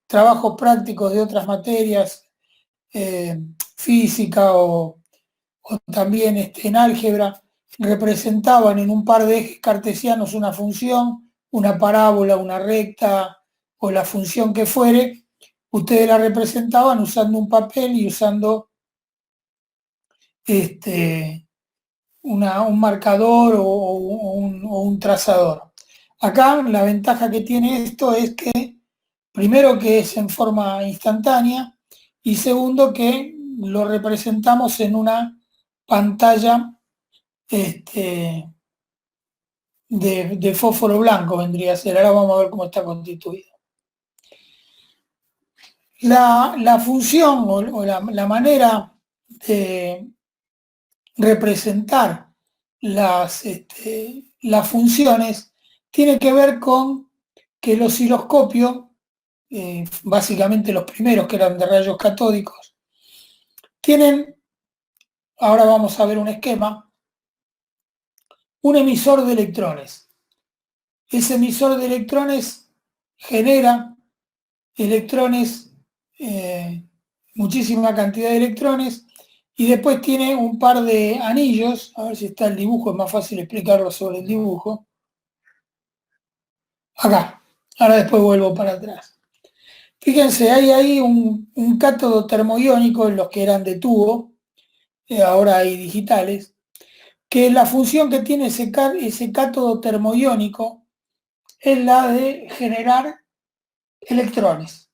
trabajos prácticos de otras materias, física o también en álgebra, representaban en un par de ejes cartesianos una función, una parábola, una recta o la función que fuere, ustedes la representaban usando un papel y usando un marcador o un trazador. Acá la ventaja que tiene esto es que, primero, que es en forma instantánea y segundo, que lo representamos en una pantalla de fósforo blanco, vendría a ser. Ahora vamos a ver cómo está constituido. La función o la manera de representar las funciones tiene que ver con que el osciloscopio, básicamente los primeros que eran de rayos catódicos, tienen, ahora vamos a ver un esquema, un emisor de electrones. Ese emisor de electrones genera electrones, muchísima cantidad de electrones, y después tiene un par de anillos. A ver si está el dibujo, es más fácil explicarlo sobre el dibujo. Acá, ahora después vuelvo para atrás. Fíjense, hay ahí un cátodo termoiónico en los que eran de tubo, ahora hay digitales, que la función que tiene ese cátodo termoiónico es la de generar electrones.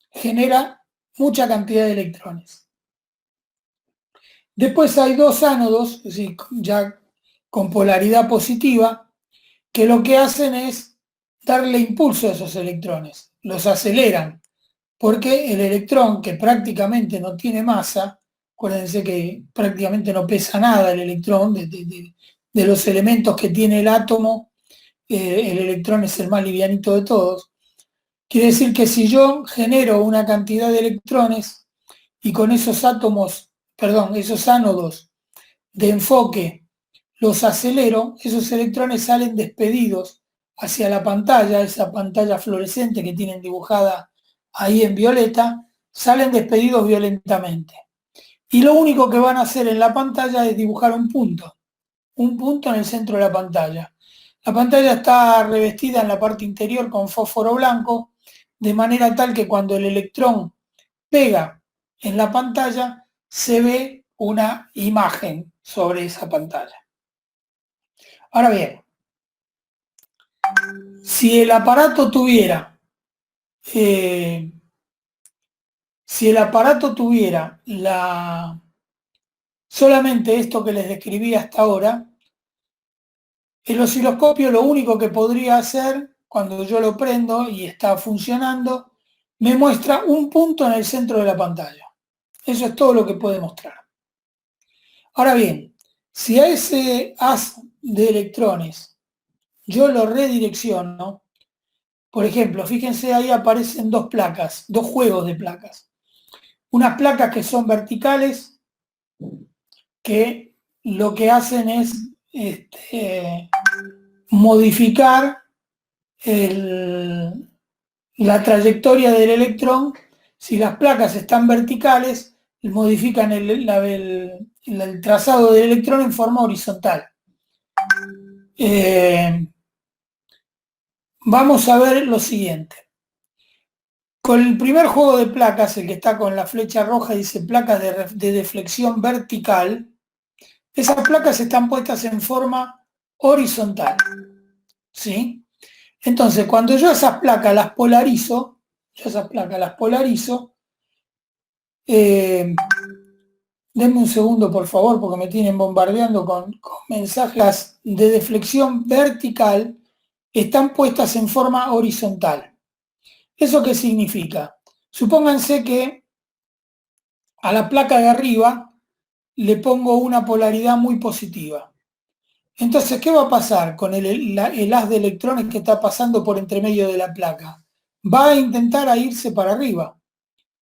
Genera mucha cantidad de electrones. Después hay dos ánodos, es decir, ya con polaridad positiva, que lo que hacen es darle impulso a esos electrones, los aceleran, porque el electrón, que prácticamente no tiene masa, acuérdense que prácticamente no pesa nada el electrón, de los elementos que tiene el átomo, el electrón es el más livianito de todos. Quiere decir que si yo genero una cantidad de electrones y con esos esos ánodos de enfoque los acelero, esos electrones salen despedidos hacia la pantalla, esa pantalla fluorescente que tienen dibujada ahí en violeta, salen despedidos violentamente. Y lo único que van a hacer en la pantalla es dibujar un punto en el centro de la pantalla. La pantalla está revestida en la parte interior con fósforo blanco, de manera tal que cuando el electrón pega en la pantalla, se ve una imagen sobre esa pantalla. Ahora bien, si el aparato tuviera, solamente esto que les describí hasta ahora, el osciloscopio lo único que podría hacer, cuando yo lo prendo y está funcionando, me muestra un punto en el centro de la pantalla. Eso es todo lo que puede mostrar. Ahora bien, si a ese haz de electrones yo lo redirecciono, por ejemplo, fíjense, ahí aparecen dos placas, dos juegos de placas. Unas placas que son verticales, que lo que hacen es modificar la trayectoria del electrón. Si las placas están verticales, modifican el trazado del electrón en forma horizontal. Vamos a ver lo siguiente. Con el primer juego de placas, el que está con la flecha roja, dice placas de deflexión vertical. Esas placas están puestas en forma horizontal. ¿Sí? Entonces, cuando yo esas placas las polarizo, denme un segundo, por favor, porque me tienen bombardeando con mensajes de deflexión vertical, están puestas en forma horizontal. ¿Eso qué significa? Supónganse que a la placa de arriba le pongo una polaridad muy positiva. Entonces, ¿qué va a pasar con el haz de electrones que está pasando por entre medio de la placa? Va a intentar irse para arriba,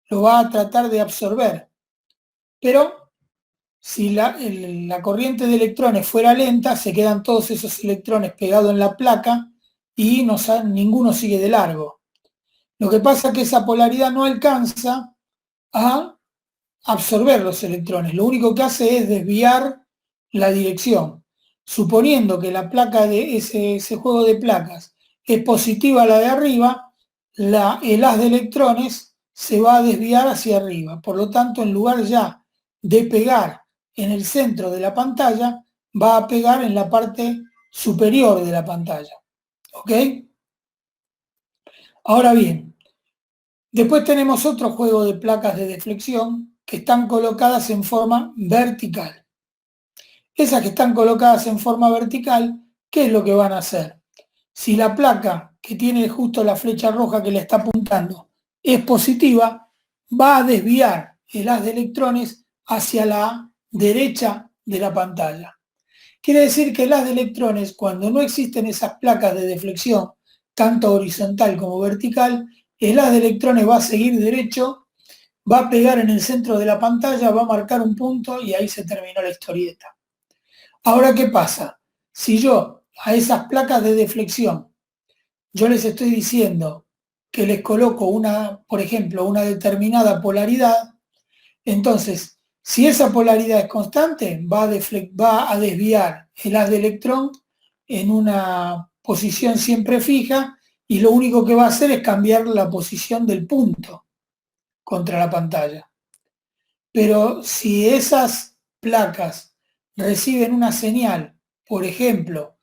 lo va a tratar de absorber. Pero si la corriente de electrones fuera lenta, se quedan todos esos electrones pegados en la placa y ninguno sigue de largo. Lo que pasa es que esa polaridad no alcanza a absorber los electrones, lo único que hace es desviar la dirección. Suponiendo que la placa de ese juego de placas es positiva a la de arriba, el haz de electrones se va a desviar hacia arriba. Por lo tanto, en lugar ya de pegar en el centro de la pantalla, va a pegar en la parte superior de la pantalla. ¿Ok? Ahora bien, después tenemos otro juego de placas de deflexión que están colocadas en forma vertical. Esas que están colocadas en forma vertical, ¿qué es lo que van a hacer? Si la placa que tiene justo la flecha roja que le está apuntando es positiva, va a desviar el haz de electrones hacia la derecha de la pantalla. Quiere decir que el haz de electrones, cuando no existen esas placas de deflexión, tanto horizontal como vertical, el haz de electrones va a seguir derecho, va a pegar en el centro de la pantalla, va a marcar un punto y ahí se terminó la historieta. Ahora, ¿qué pasa? Si yo a esas placas de deflexión, yo les estoy diciendo que les coloco por ejemplo, una determinada polaridad, entonces, si esa polaridad es constante, va a desviar el haz de electrón en una posición siempre fija y lo único que va a hacer es cambiar la posición del punto contra la pantalla. Pero si esas placas reciben una señal, por ejemplo,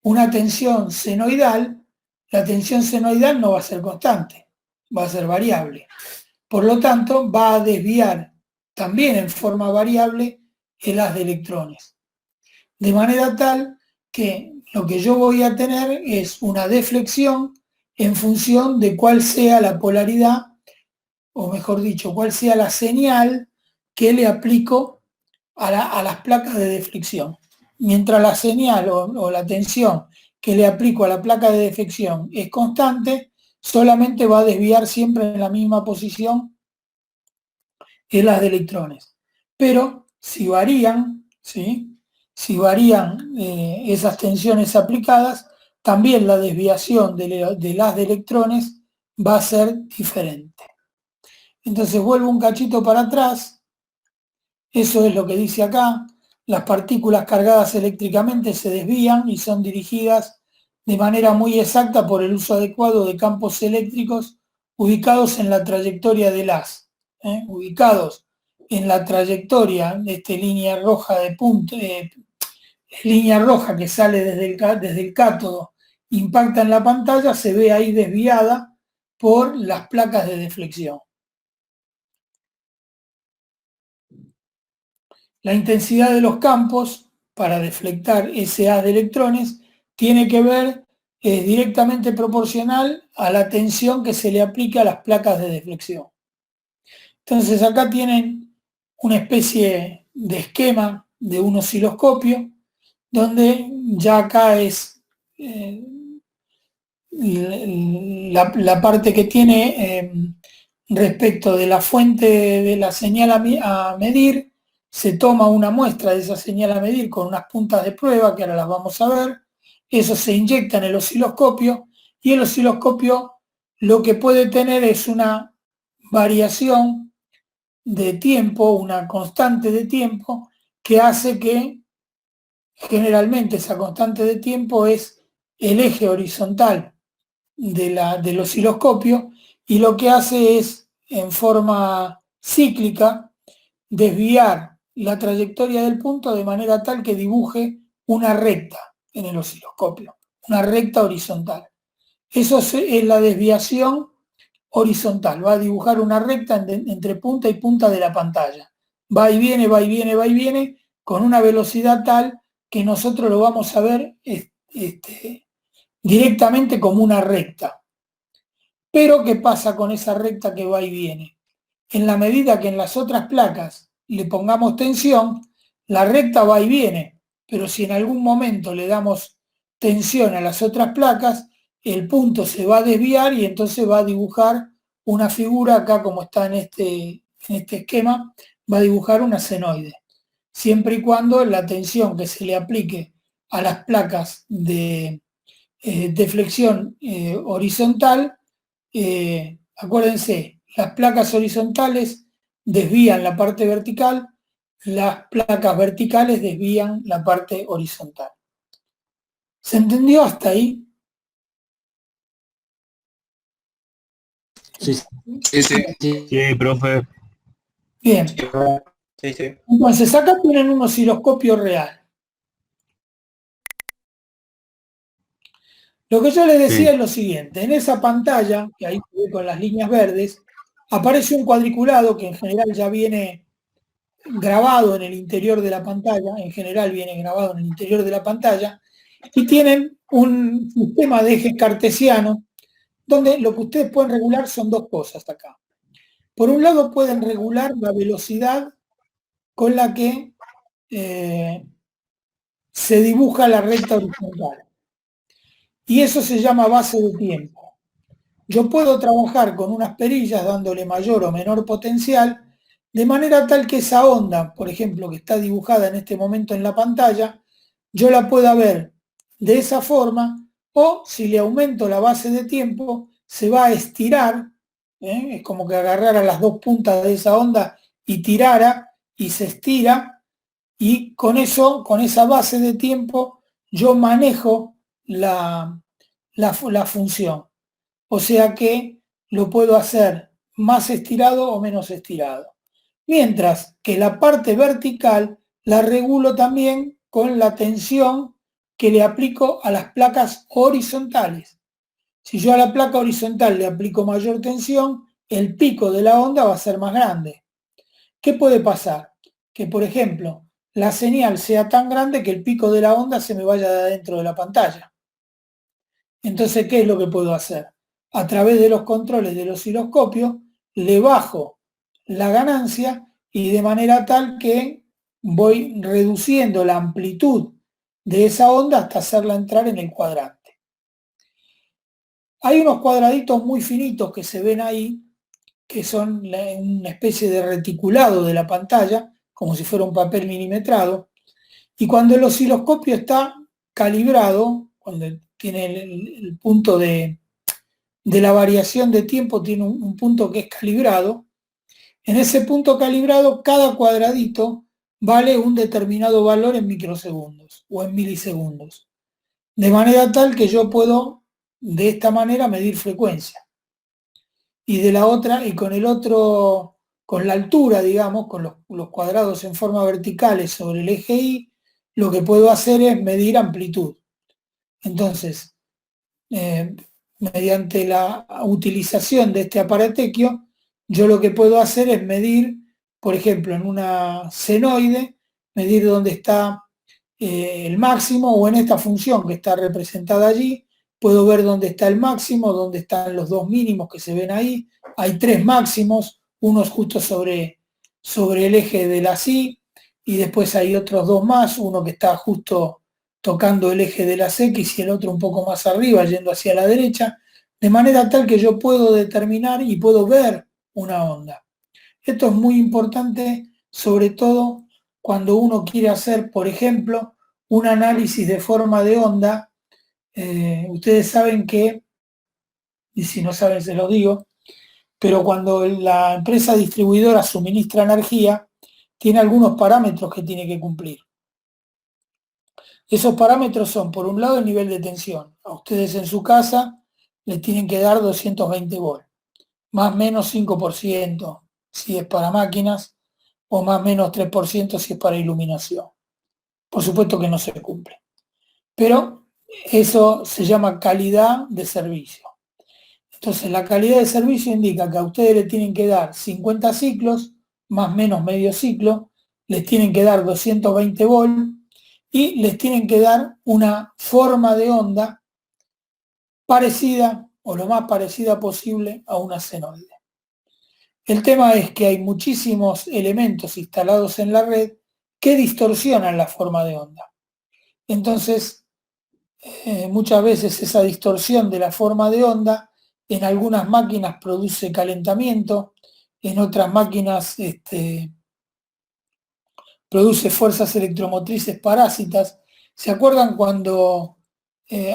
una tensión senoidal, la tensión senoidal no va a ser constante, va a ser variable. Por lo tanto, va a desviar también en forma variable el haz de electrones. De manera tal que lo que yo voy a tener es una deflexión en función de cuál sea la polaridad, o mejor dicho, cuál sea la señal que le aplico a las placas de deflexión. Mientras la señal o la tensión que le aplico a la placa de deflexión es constante, solamente va a desviar siempre en la misma posición el haz de electrones. Pero si varían, ¿sí? Si varían esas tensiones aplicadas, también la desviación del haz de electrones va a ser diferente. Entonces vuelvo un cachito para atrás. Eso es lo que dice acá. Las partículas cargadas eléctricamente se desvían y son dirigidas de manera muy exacta por el uso adecuado de campos eléctricos ubicados en la trayectoria del haz. Ubicados en la trayectoria de esta línea roja de punto, línea roja que sale desde el cátodo, impacta en la pantalla, se ve ahí desviada por las placas de deflexión. La intensidad de los campos para deflectar ese haz de electrones tiene que ver directamente proporcional a la tensión que se le aplica a las placas de deflexión. Entonces acá tienen una especie de esquema de un osciloscopio donde ya acá es la parte que tiene respecto de la fuente de la señal a medir, se toma una muestra de esa señal a medir con unas puntas de prueba que ahora las vamos a ver, eso se inyecta en el osciloscopio y el osciloscopio lo que puede tener es una variación de tiempo, una constante de tiempo que hace que generalmente esa constante de tiempo es el eje horizontal del osciloscopio y lo que hace es, en forma cíclica, desviar la trayectoria del punto de manera tal que dibuje una recta en el osciloscopio, una recta horizontal. Eso es la desviación horizontal, va a dibujar una recta entre punta y punta de la pantalla. Va y viene, va y viene, va y viene, con una velocidad tal que nosotros lo vamos a ver directamente como una recta. Pero, ¿qué pasa con esa recta que va y viene? En la medida que en las otras placas le pongamos tensión, la recta va y viene, pero si en algún momento le damos tensión a las otras placas, el punto se va a desviar y entonces va a dibujar una figura, acá como está en este esquema, va a dibujar una senoide, siempre y cuando la tensión que se le aplique a las placas de flexión horizontal acuérdense, las placas horizontales desvían la parte vertical, las placas verticales desvían la parte horizontal. ¿Se entendió hasta ahí? Sí, Sí, sí. sí, profe. Bien. Sí, sí. Entonces, acá tienen un osciloscopio real. Lo que yo les decía Sí. es lo siguiente, en esa pantalla, que ahí se ve con las líneas verdes, aparece un cuadriculado que en general ya viene grabado en el interior de la pantalla, en general viene grabado en el interior de la pantalla, y tienen un sistema de ejes cartesianos, donde lo que ustedes pueden regular son dos cosas acá. Por un lado pueden regular la velocidad con la que se dibuja la recta horizontal. Y eso se llama base de tiempo. Yo puedo trabajar con unas perillas dándole mayor o menor potencial, de manera tal que esa onda, por ejemplo, que está dibujada en este momento en la pantalla, yo la pueda ver de esa forma, o si le aumento la base de tiempo, se va a estirar, es como que agarrara las dos puntas de esa onda y tirara, y se estira, y con eso, con esa base de tiempo, yo manejo la función. O sea que lo puedo hacer más estirado o menos estirado. Mientras que la parte vertical la regulo también con la tensión que le aplico a las placas horizontales. Si yo a la placa horizontal le aplico mayor tensión, el pico de la onda va a ser más grande. ¿Qué puede pasar? Que, por ejemplo, la señal sea tan grande que el pico de la onda se me vaya de adentro de la pantalla. Entonces, ¿qué es lo que puedo hacer? A través de los controles del osciloscopio, le bajo la ganancia y de manera tal que voy reduciendo la amplitud de esa onda hasta hacerla entrar en el cuadrante. Hay unos cuadraditos muy finitos que se ven ahí, que son una especie de reticulado de la pantalla, como si fuera un papel milimetrado, y cuando el osciloscopio está calibrado, cuando tiene el punto de la variación de tiempo, tiene un punto que es calibrado, en ese punto calibrado cada cuadradito vale un determinado valor en microsegundos o en milisegundos, de manera tal que yo puedo de esta manera medir frecuencia. Y de la otra, y con el otro, con la altura, digamos, con los cuadrados en forma verticales sobre el eje Y, lo que puedo hacer es medir amplitud. Entonces, mediante la utilización de este aparatequio, yo lo que puedo hacer es medir, por ejemplo, en una senoide, medir dónde está el máximo, o en esta función que está representada allí, puedo ver dónde está el máximo, dónde están los dos mínimos que se ven ahí. Hay tres máximos, uno justo sobre el eje de la Y, y después hay otros dos más, uno que está justo tocando el eje de las X y el otro un poco más arriba, yendo hacia la derecha, de manera tal que yo puedo determinar y puedo ver una onda. Esto es muy importante, sobre todo cuando uno quiere hacer, por ejemplo, un análisis de forma de onda. Ustedes saben que, y si no saben se los digo, pero cuando la empresa distribuidora suministra energía, tiene algunos parámetros que tiene que cumplir. Esos parámetros son, por un lado, el nivel de tensión. A ustedes en su casa les tienen que dar 220 volts, más o menos 5% si es para máquinas, o más o menos 3% si es para iluminación. Por supuesto que no se cumple. Pero eso se llama calidad de servicio. Entonces, la calidad de servicio indica que a ustedes le tienen que dar 50 ciclos, más o menos medio ciclo, les tienen que dar 220 volts, y les tienen que dar una forma de onda parecida o lo más parecida posible a una senoide. El tema es que hay muchísimos elementos instalados en la red que distorsionan la forma de onda. Entonces, muchas veces esa distorsión de la forma de onda en algunas máquinas produce calentamiento, en otras máquinas produce fuerzas electromotrices parásitas. ¿Se acuerdan cuando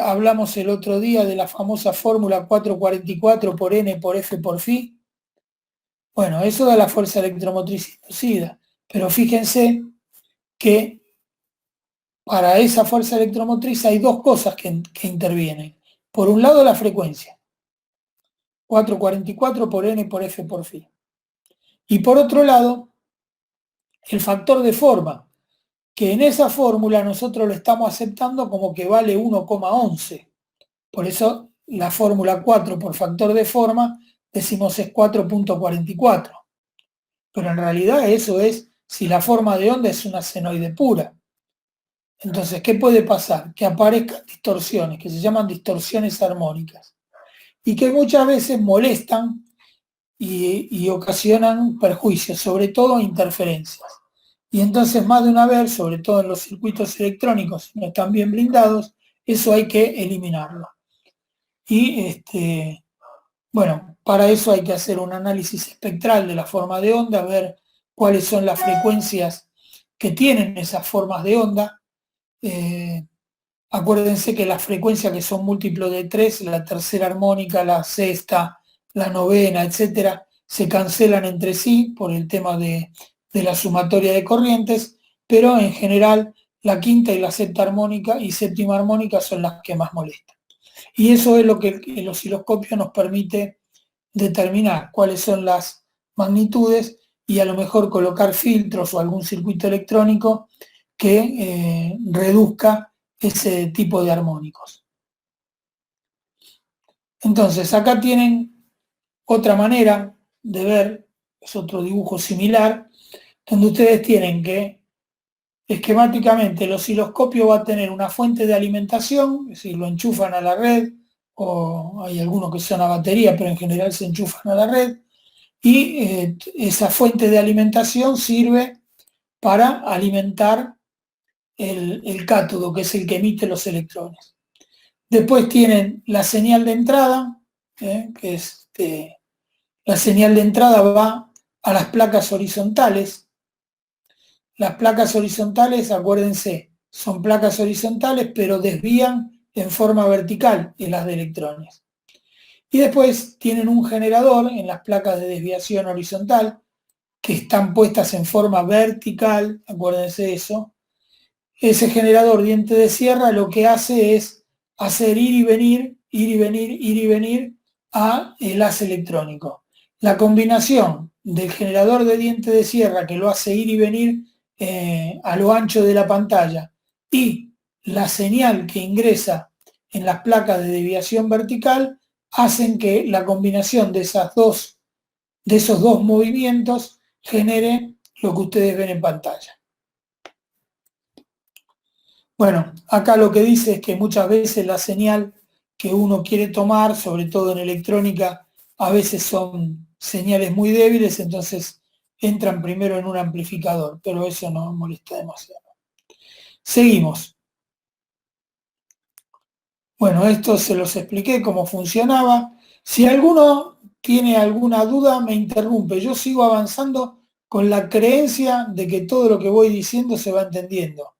hablamos el otro día de la famosa fórmula 444 por N por F por Phi. Bueno, eso da la fuerza electromotriz inducida, pero fíjense que para esa fuerza electromotriz hay dos cosas que intervienen. Por un lado, la frecuencia, 444 por N por F por Phi. Y por otro lado, el factor de forma, que en esa fórmula nosotros lo estamos aceptando como que vale 1,11. Por eso la fórmula 4 por factor de forma decimos es 4,44. Pero en realidad eso es si la forma de onda es una senoide pura. Entonces, ¿qué puede pasar? Que aparezcan distorsiones, que se llaman distorsiones armónicas, y que muchas veces molestan y ocasionan perjuicios, sobre todo interferencias. Y entonces más de una vez, sobre todo en los circuitos electrónicos, no están bien blindados, eso hay que eliminarlo. Y bueno, para eso hay que hacer un análisis espectral de la forma de onda, ver cuáles son las frecuencias que tienen esas formas de onda. Acuérdense que las frecuencias que son múltiplos de 3, la tercera armónica, la sexta, la novena, etcétera, se cancelan entre sí por el tema de la sumatoria de corrientes, pero en general la quinta y la sexta armónica y séptima armónica son las que más molestan. Y eso es lo que el osciloscopio nos permite determinar cuáles son las magnitudes y a lo mejor colocar filtros o algún circuito electrónico que reduzca ese tipo de armónicos. Entonces, acá tienen otra manera de ver, es otro dibujo similar, donde ustedes tienen que esquemáticamente el osciloscopio va a tener una fuente de alimentación, es decir, lo enchufan a la red, o hay algunos que son a batería, pero en general se enchufan a la red, y esa fuente de alimentación sirve para alimentar el cátodo, que es el que emite los electrones. Después tienen la señal de entrada, que es la señal de entrada va a las placas horizontales. Las placas horizontales, acuérdense, son placas horizontales, pero desvían en forma vertical en las de electrones. Y después tienen un generador en las placas de desviación horizontal, que están puestas en forma vertical, acuérdense de eso. Ese generador diente de sierra lo que hace es hacer ir y venir, ir y venir, ir y venir a el haz electrónico. La combinación del generador de diente de sierra que lo hace ir y venir a lo ancho de la pantalla y la señal que ingresa en las placas de desviación vertical hacen que la combinación de esos dos movimientos genere lo que ustedes ven en pantalla. Bueno, acá lo que dice es que muchas veces la señal que uno quiere tomar, sobre todo en electrónica, a veces son señales muy débiles, entonces entran primero en un amplificador, pero eso no molesta demasiado. Seguimos. Bueno, esto se los expliqué cómo funcionaba. Si alguno tiene alguna duda, me interrumpe. Yo sigo avanzando con la creencia de que todo lo que voy diciendo se va entendiendo.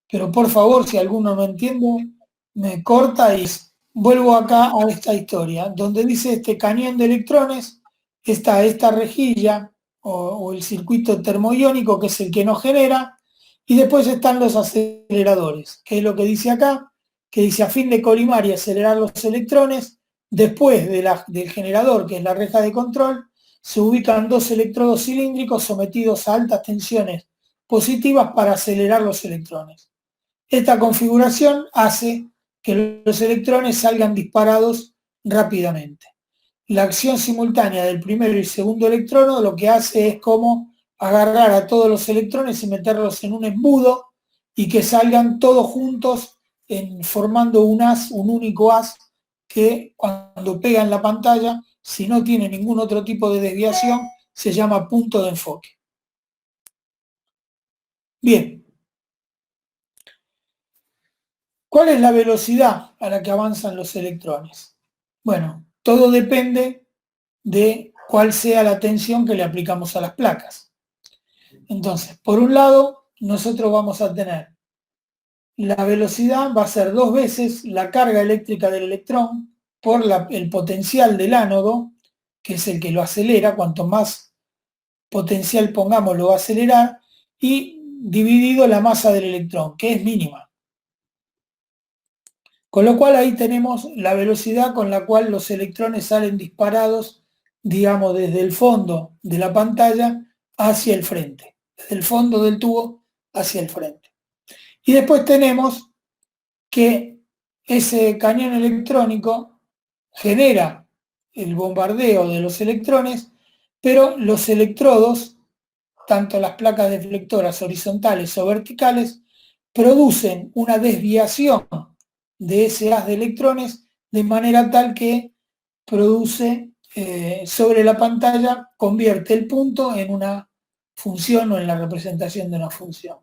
Pero por favor, si alguno no entiende, me corta y vuelvo acá a esta historia, donde dice este cañón de electrones, está esta rejilla o el circuito termoiónico, que es el que nos genera, y después están los aceleradores, que es lo que dice acá, que dice a fin de colimar y acelerar los electrones, después del generador, que es la reja de control, se ubican dos electrodos cilíndricos sometidos a altas tensiones positivas para acelerar los electrones. Esta configuración hace que los electrones salgan disparados rápidamente. La acción simultánea del primero y segundo electrodo lo que hace es como agarrar a todos los electrones y meterlos en un embudo y que salgan todos juntos formando un único haz que cuando pega en la pantalla, si no tiene ningún otro tipo de desviación, se llama punto de enfoque. Bien. ¿Cuál es la velocidad a la que avanzan los electrones? Bueno, todo depende de cuál sea la tensión que le aplicamos a las placas. Entonces, por un lado, nosotros vamos a tener la velocidad va a ser 2 veces la carga eléctrica del electrón por el potencial del ánodo, que es el que lo acelera. Cuanto más potencial pongamos, lo va a acelerar, y dividido la masa del electrón, que es mínima. Con lo cual ahí tenemos la velocidad con la cual los electrones salen disparados, digamos, desde el fondo de la pantalla hacia el frente, desde el fondo del tubo hacia el frente. Y después tenemos que ese cañón electrónico genera el bombardeo de los electrones, pero los electrodos, tanto las placas deflectoras horizontales o verticales, producen una desviación de ese haz de electrones de manera tal que produce sobre la pantalla, convierte el punto en una función o en la representación de una función.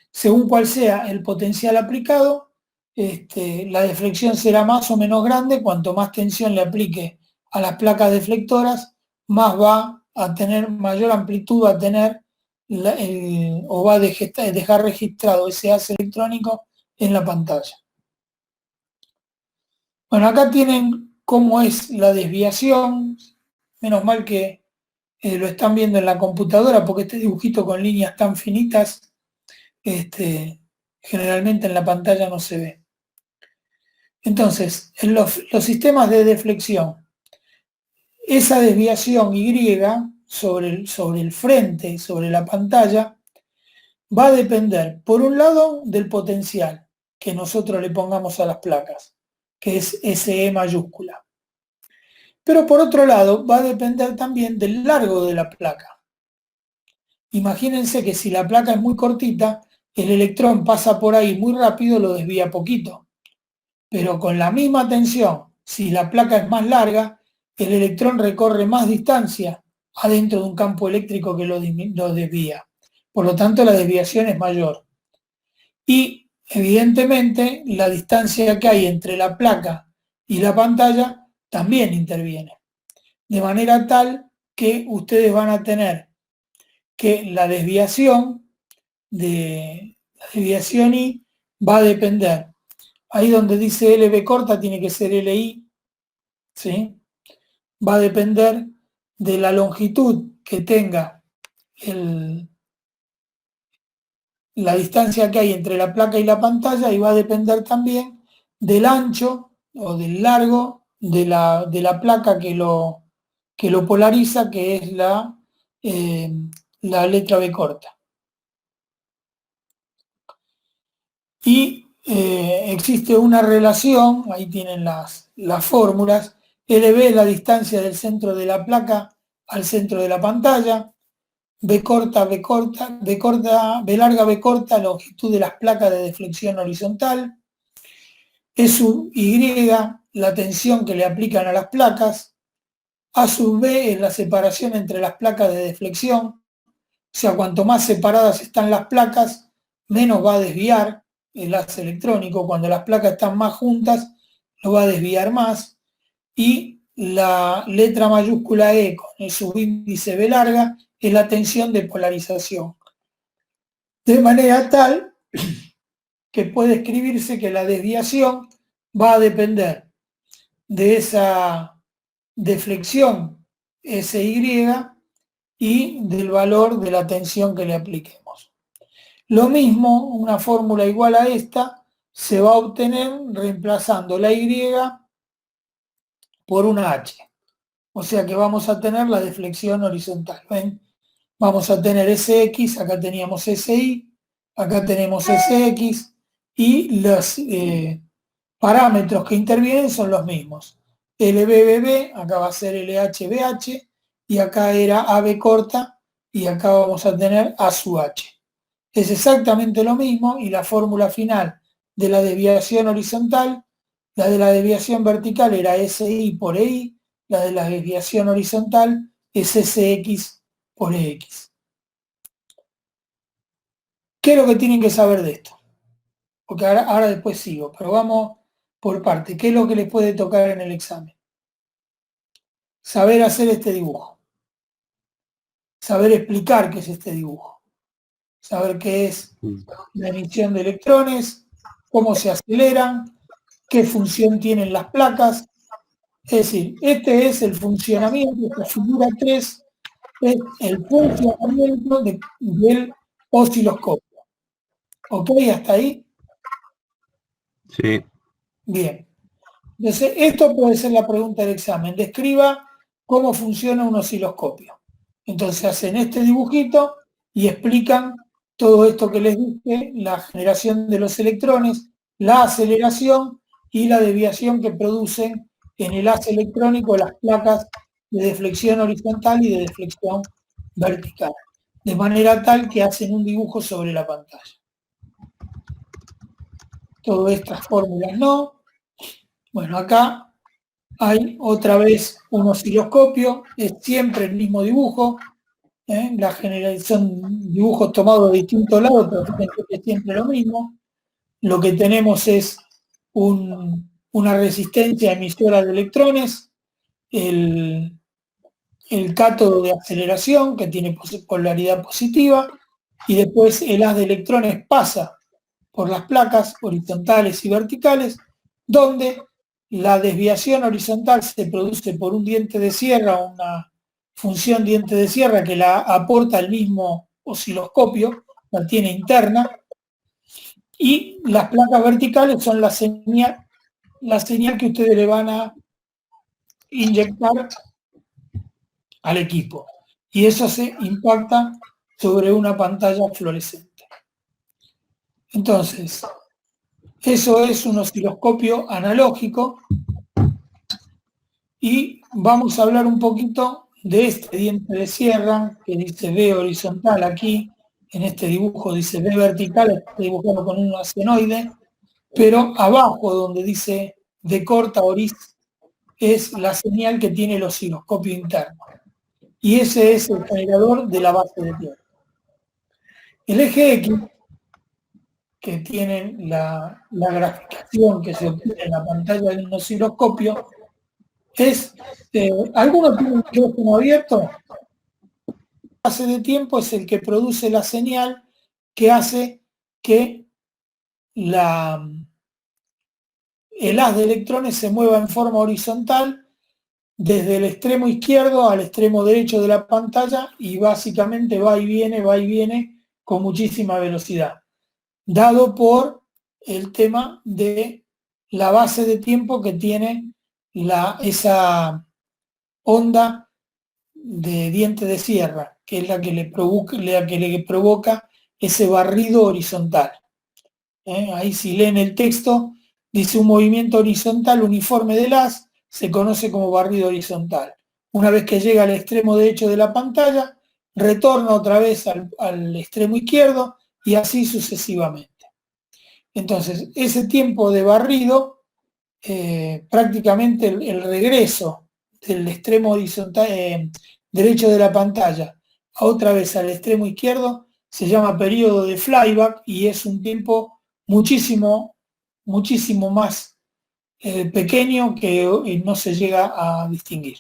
Según cuál sea el potencial aplicado, la deflexión será más o menos grande. Cuanto más tensión le aplique a las placas deflectoras, más va a tener, mayor amplitud va a tener o va a dejar registrado ese haz electrónico en la pantalla. Bueno, acá tienen cómo es la desviación. Menos mal que lo están viendo en la computadora, porque este dibujito con líneas tan finitas, generalmente en la pantalla no se ve. Entonces, en los sistemas de deflexión, esa desviación Y sobre el frente, sobre la pantalla, va a depender, por un lado, del potencial que nosotros le pongamos a las placas, que es SE mayúscula. Pero por otro lado, va a depender también del largo de la placa. Imagínense que si la placa es muy cortita, el electrón pasa por ahí muy rápido, lo desvía poquito. Pero con la misma tensión, si la placa es más larga, el electrón recorre más distancia adentro de un campo eléctrico que lo desvía. Por lo tanto, la desviación es mayor. Y evidentemente la distancia que hay entre la placa y la pantalla también interviene. De manera tal que ustedes van a tener que la desviación I va a depender. Ahí donde dice LB corta tiene que ser LI, ¿sí? Va a depender de la longitud que tenga la distancia que hay entre la placa y la pantalla, y va a depender también del ancho o del largo de la placa que lo polariza, que es la letra B corta. Y existe una relación, ahí tienen las fórmulas. LB es la distancia del centro de la placa al centro de la pantalla. B corta, B corta, B corta, B larga, B corta, longitud de las placas de deflexión horizontal. E sub Y, la tensión que le aplican a las placas. A sub B es la separación entre las placas de deflexión. O sea, cuanto más separadas están las placas, menos va a desviar el haz electrónico. Cuando las placas están más juntas, lo va a desviar más. Y la letra mayúscula E con el subíndice B larga es la tensión de polarización. De manera tal que puede escribirse que la desviación va a depender de esa deflexión SY y del valor de la tensión que le apliquemos. Lo mismo, una fórmula igual a esta se va a obtener reemplazando la Y por una H. O sea que vamos a tener la deflexión horizontal. ¿Ven? Vamos a tener SX, acá teníamos SI, acá tenemos SX, y los parámetros que intervienen son los mismos. LBBB, acá va a ser LHBH, y acá era AB corta, y acá vamos a tener A sub H. Es exactamente lo mismo, y la fórmula final de la desviación horizontal, la de la desviación vertical era SI por EI, la de la desviación horizontal es SX por EX. ¿Qué es lo que tienen que saber de esto? Porque ahora después sigo, pero vamos por parte. ¿Qué es lo que les puede tocar en el examen? Saber hacer este dibujo. Saber explicar qué es este dibujo. saber qué es la emisión de electrones, cómo se aceleran, qué función tienen las placas. Es decir, este es el funcionamiento, esta figura 3 es el funcionamiento del osciloscopio. ¿Ok? ¿Hasta ahí? Sí. Bien. Entonces, esto puede ser la pregunta del examen. Describa cómo funciona un osciloscopio. Entonces hacen este dibujito y explican todo esto que les dije, la generación de los electrones, la aceleración y la desviación que producen en el haz electrónico las placas de deflexión horizontal y de deflexión vertical. De manera tal que hacen un dibujo sobre la pantalla. Todas estas fórmulas no. Bueno, acá hay otra vez un osciloscopio, es siempre el mismo dibujo, la son dibujos tomados de distintos lados, pero fíjense que es siempre lo mismo. Lo que tenemos es una resistencia emisora de electrones, el cátodo de aceleración, que tiene polaridad positiva, y después el haz de electrones pasa por las placas horizontales y verticales, donde la desviación horizontal se produce por un diente de sierra, una función diente de sierra que la aporta el mismo osciloscopio, la tiene interna, y las placas verticales son la señal que ustedes le van a inyectar al equipo. Y eso se impacta sobre una pantalla fluorescente. Entonces, eso es un osciloscopio analógico y vamos a hablar un poquito de este diente de sierra que dice B horizontal aquí, en este dibujo dice B vertical, está dibujado con un asenoide, pero abajo donde dice D corta oris es la señal que tiene el osciloscopio interno. Y ese es el generador de la base de tiempo. El eje X, que tiene la graficación que se obtiene en la pantalla de un osciloscopio, es, ¿alguno tiene un micrófono abierto? La base de tiempo es el que produce la señal que hace que el haz de electrones se mueva en forma horizontal desde el extremo izquierdo al extremo derecho de la pantalla y básicamente va y viene con muchísima velocidad, dado por el tema de la base de tiempo que tiene esa onda de diente de sierra, que es la que le provoca ese barrido horizontal. Ahí si leen el texto, dice un movimiento horizontal uniforme del haz se conoce como barrido horizontal. Una vez que llega al extremo derecho de la pantalla, retorna otra vez al extremo izquierdo y así sucesivamente. Entonces, ese tiempo de barrido, prácticamente el regreso del extremo horizontal, derecho de la pantalla a otra vez al extremo izquierdo, se llama periodo de flyback y es un tiempo muchísimo más pequeño que no se llega a distinguir.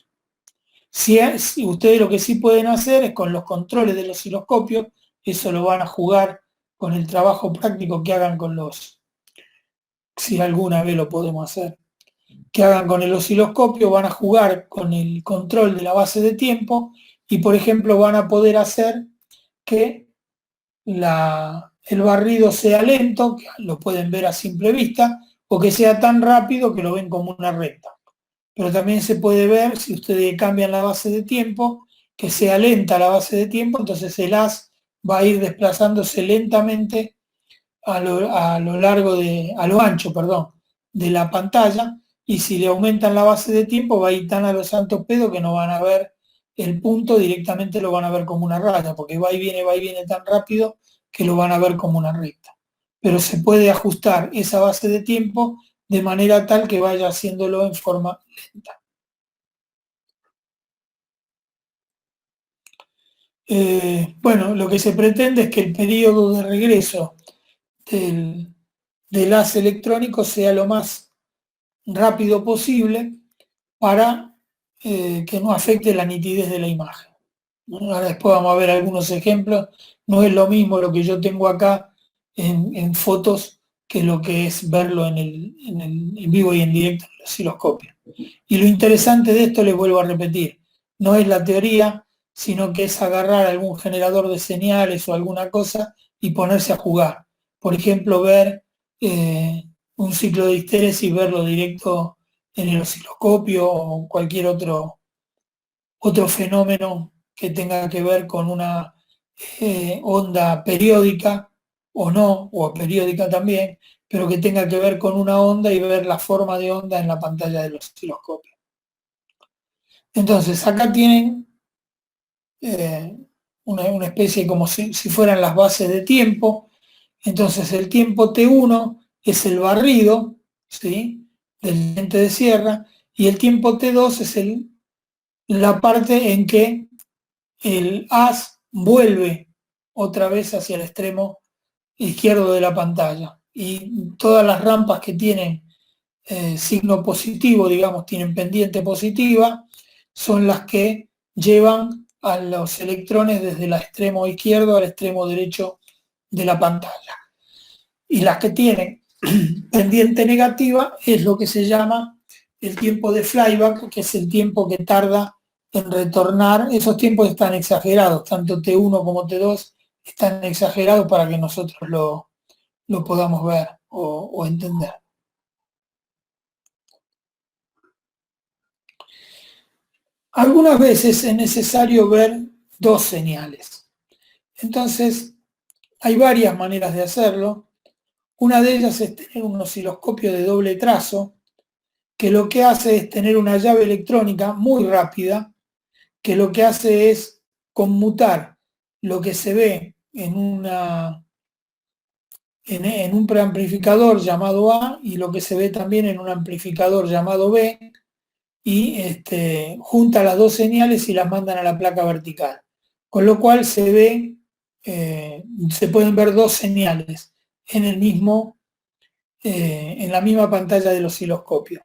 Si ustedes lo que sí pueden hacer es con los controles del osciloscopio, eso lo van a jugar con el trabajo práctico que hagan con si alguna vez lo podemos hacer, que hagan con el osciloscopio, van a jugar con el control de la base de tiempo y, por ejemplo, van a poder hacer que el barrido sea lento, que lo pueden ver a simple vista, o que sea tan rápido que lo ven como una recta. Pero también se puede ver, si ustedes cambian la base de tiempo, que sea lenta la base de tiempo, entonces el haz va a ir desplazándose lentamente a lo ancho, de la pantalla, y si le aumentan la base de tiempo va a ir tan a los santos pedos que no van a ver el punto, directamente lo van a ver como una raya, porque va y viene tan rápido que lo van a ver como una recta. Pero se puede ajustar esa base de tiempo de manera tal que vaya haciéndolo en forma lenta. Bueno, lo que se pretende es que el periodo de regreso del haz electrónico sea lo más rápido posible para que no afecte la nitidez de la imagen. Ahora después vamos a ver algunos ejemplos. No es lo mismo lo que yo tengo acá en fotos que lo que es verlo en vivo y en directo en el osciloscopio. Y lo interesante de esto, les vuelvo a repetir, no es la teoría, sino que es agarrar algún generador de señales o alguna cosa y ponerse a jugar. Por ejemplo, ver un ciclo de histéresis, verlo directo en el osciloscopio o cualquier otro fenómeno que tenga que ver con una onda periódica o no, o periódica también, pero que tenga que ver con una onda y ver la forma de onda en la pantalla del osciloscopio. Entonces, acá tienen una especie como si fueran las bases de tiempo. Entonces, el tiempo T1 es el barrido, ¿sí?, del diente de sierra, y el tiempo T2 es la parte en que el haz vuelve otra vez hacia el extremo izquierdo de la pantalla. Y todas las rampas que tienen signo positivo, digamos, tienen pendiente positiva, son las que llevan a los electrones desde el extremo izquierdo al extremo derecho de la pantalla. Y las que tienen pendiente negativa es lo que se llama el tiempo de flyback, que es el tiempo que tarda en retornar. Esos tiempos están exagerados, tanto T1 como T2 están exagerados para que nosotros lo podamos ver o entender. Algunas veces es necesario ver dos señales. Entonces, hay varias maneras de hacerlo. Una de ellas es tener un osciloscopio de doble trazo, que lo que hace es tener una llave electrónica muy rápida, que lo que hace es conmutar lo que se ve en un preamplificador llamado A y lo que se ve también en un amplificador llamado B, y junta las dos señales y las mandan a la placa vertical. Con lo cual se pueden ver dos señales en la misma pantalla del osciloscopio.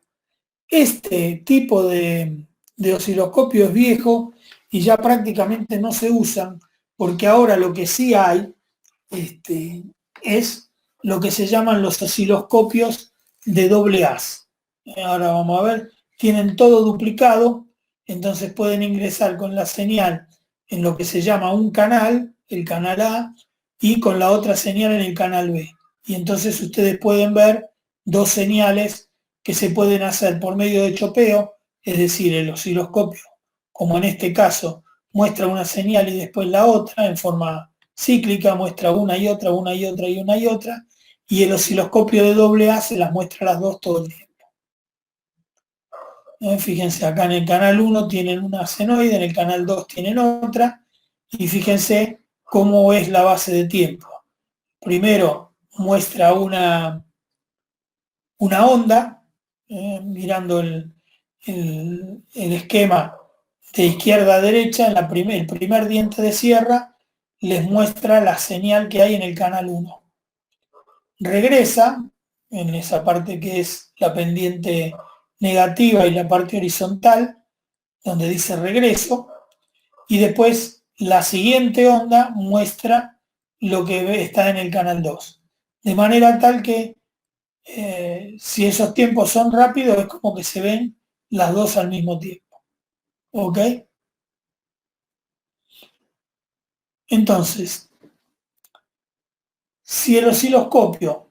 Este tipo de osciloscopio es viejo y ya prácticamente no se usan, porque ahora lo que sí hay es lo que se llaman los osciloscopios de doble haz. Ahora vamos a ver, tienen todo duplicado, entonces pueden ingresar con la señal en lo que se llama un canal, el canal A, y con la otra señal en el canal B. Y entonces ustedes pueden ver dos señales que se pueden hacer por medio de chopeo, es decir, el osciloscopio, como en este caso, muestra una señal y después la otra en forma cíclica, muestra una y otra, una y otra y una y otra, y el osciloscopio de doble A se las muestra las dos todo el tiempo. Fíjense, acá en el canal 1 tienen una senoide, en el canal 2 tienen otra, y fíjense cómo es la base de tiempo. Primero muestra una onda, mirando el esquema de izquierda a derecha, el primer diente de sierra les muestra la señal que hay en el canal 1. Regresa en esa parte que es la pendiente negativa y la parte horizontal, donde dice regreso, y después la siguiente onda muestra lo que está en el canal 2. De manera tal que si esos tiempos son rápidos, es como que se ven las dos al mismo tiempo. ¿Ok? Entonces, si el osciloscopio,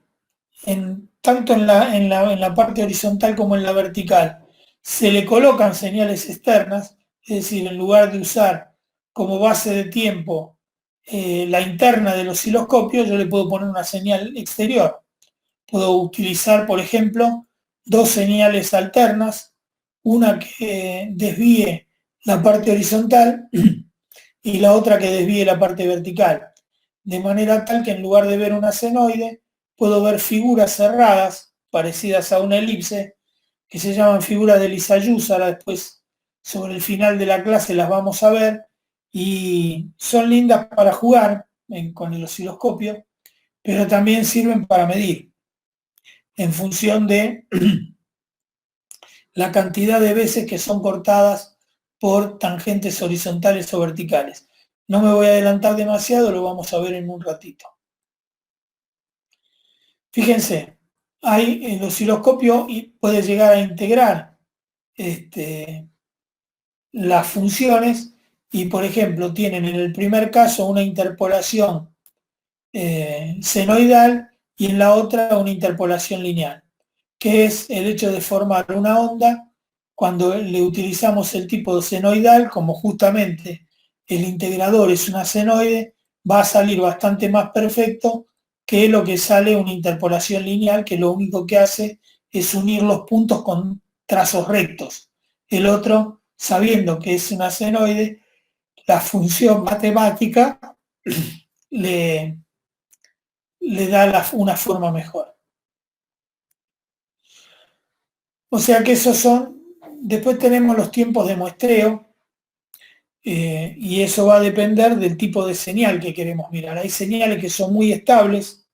tanto en la parte horizontal como en la vertical, se le colocan señales externas, es decir, en lugar de usar como base de tiempo la interna del osciloscopio, yo le puedo poner una señal exterior. Puedo utilizar, por ejemplo, dos señales alternas, una que desvíe la parte horizontal y la otra que desvíe la parte vertical, de manera tal que en lugar de ver una senoide, puedo ver figuras cerradas parecidas a una elipse, que se llaman figuras de Lissajous. Después, sobre el final de la clase, las vamos a ver, y son lindas para jugar con el osciloscopio, pero también sirven para medir en función de la cantidad de veces que son cortadas por tangentes horizontales o verticales. No me voy a adelantar demasiado, lo vamos a ver en un ratito. Fíjense, hay el osciloscopio y puede llegar a integrar las funciones y, por ejemplo, tienen en el primer caso una interpolación senoidal y en la otra una interpolación lineal, que es el hecho de formar una onda cuando le utilizamos el tipo senoidal, como justamente el integrador es una senoide, va a salir bastante más perfecto que lo que sale una interpolación lineal, que lo único que hace es unir los puntos con trazos rectos. El otro, sabiendo que es una senoide, la función matemática le da una forma mejor. O sea que esos son, después tenemos los tiempos de muestreo, y eso va a depender del tipo de señal que queremos mirar. Hay señales que son muy estables,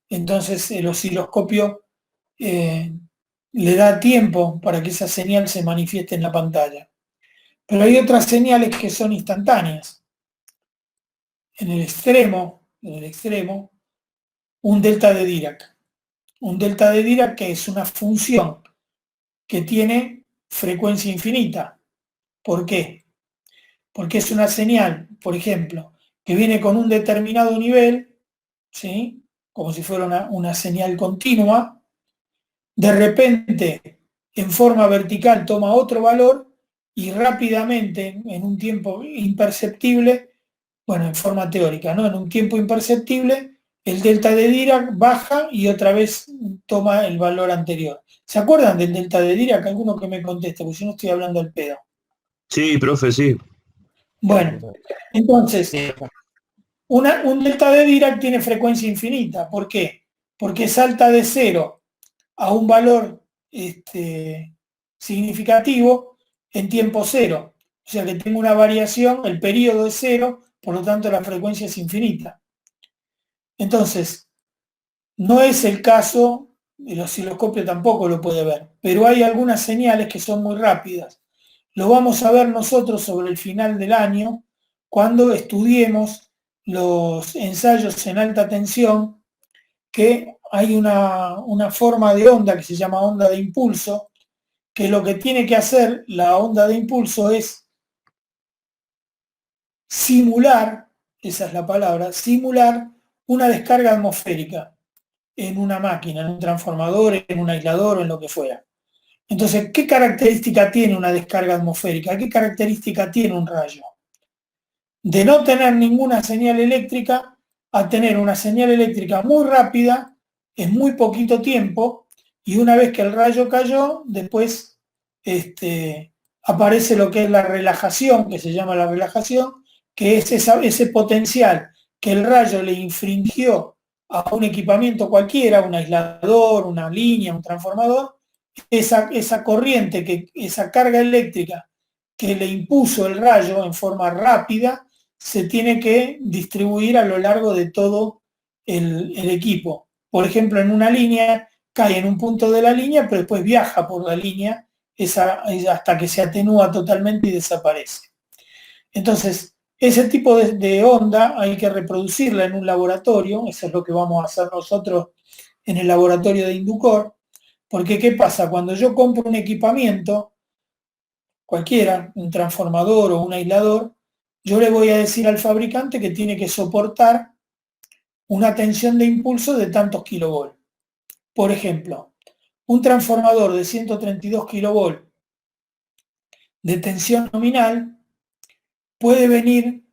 entonces el osciloscopio le da tiempo para que esa señal se manifieste en la pantalla. Pero hay otras señales que son instantáneas. En el extremo, un delta de Dirac. Un delta de Dirac que es una función que tiene frecuencia infinita. ¿Por qué? Porque es una señal, por ejemplo, que viene con un determinado nivel, ¿sí? Como si fuera una señal continua, de repente en forma vertical toma otro valor y rápidamente, en un tiempo imperceptible, bueno, en forma teórica, ¿no? En un tiempo imperceptible, el delta de Dirac baja y otra vez toma el valor anterior. ¿Se acuerdan del delta de Dirac? Alguno que me conteste, porque yo no estoy hablando al pedo. Sí, profe, sí. Bueno, entonces, un delta de Dirac tiene frecuencia infinita. ¿Por qué? Porque salta de 0 a un valor significativo en tiempo 0. O sea que tengo una variación, el periodo es 0, por lo tanto la frecuencia es infinita. Entonces, no es el caso, el osciloscopio tampoco lo puede ver, pero hay algunas señales que son muy rápidas. Lo vamos a ver nosotros sobre el final del año, cuando estudiemos los ensayos en alta tensión, que hay una forma de onda que se llama onda de impulso, que lo que tiene que hacer la onda de impulso es simular, esa es la palabra, simular una descarga atmosférica en una máquina, en un transformador, en un aislador o en lo que fuera. Entonces, ¿qué característica tiene una descarga atmosférica? ¿Qué característica tiene un rayo? De no tener ninguna señal eléctrica a tener una señal eléctrica muy rápida en muy poquito tiempo, y una vez que el rayo cayó, después aparece lo que es la relajación, que se llama la relajación, que es ese potencial que el rayo le infringió a un equipamiento cualquiera, un aislador, una línea, un transformador, esa corriente, esa carga eléctrica que le impuso el rayo en forma rápida, se tiene que distribuir a lo largo de todo el equipo. Por ejemplo, en una línea cae en un punto de la línea, pero después viaja por la línea hasta que se atenúa totalmente y desaparece. Entonces, ese tipo de onda hay que reproducirla en un laboratorio, eso es lo que vamos a hacer nosotros en el laboratorio de Inducor, porque ¿qué pasa? Cuando yo compro un equipamiento, cualquiera, un transformador o un aislador, yo le voy a decir al fabricante que tiene que soportar una tensión de impulso de tantos kilovolts. Por ejemplo, un transformador de 132 kilovolts de tensión nominal puede venir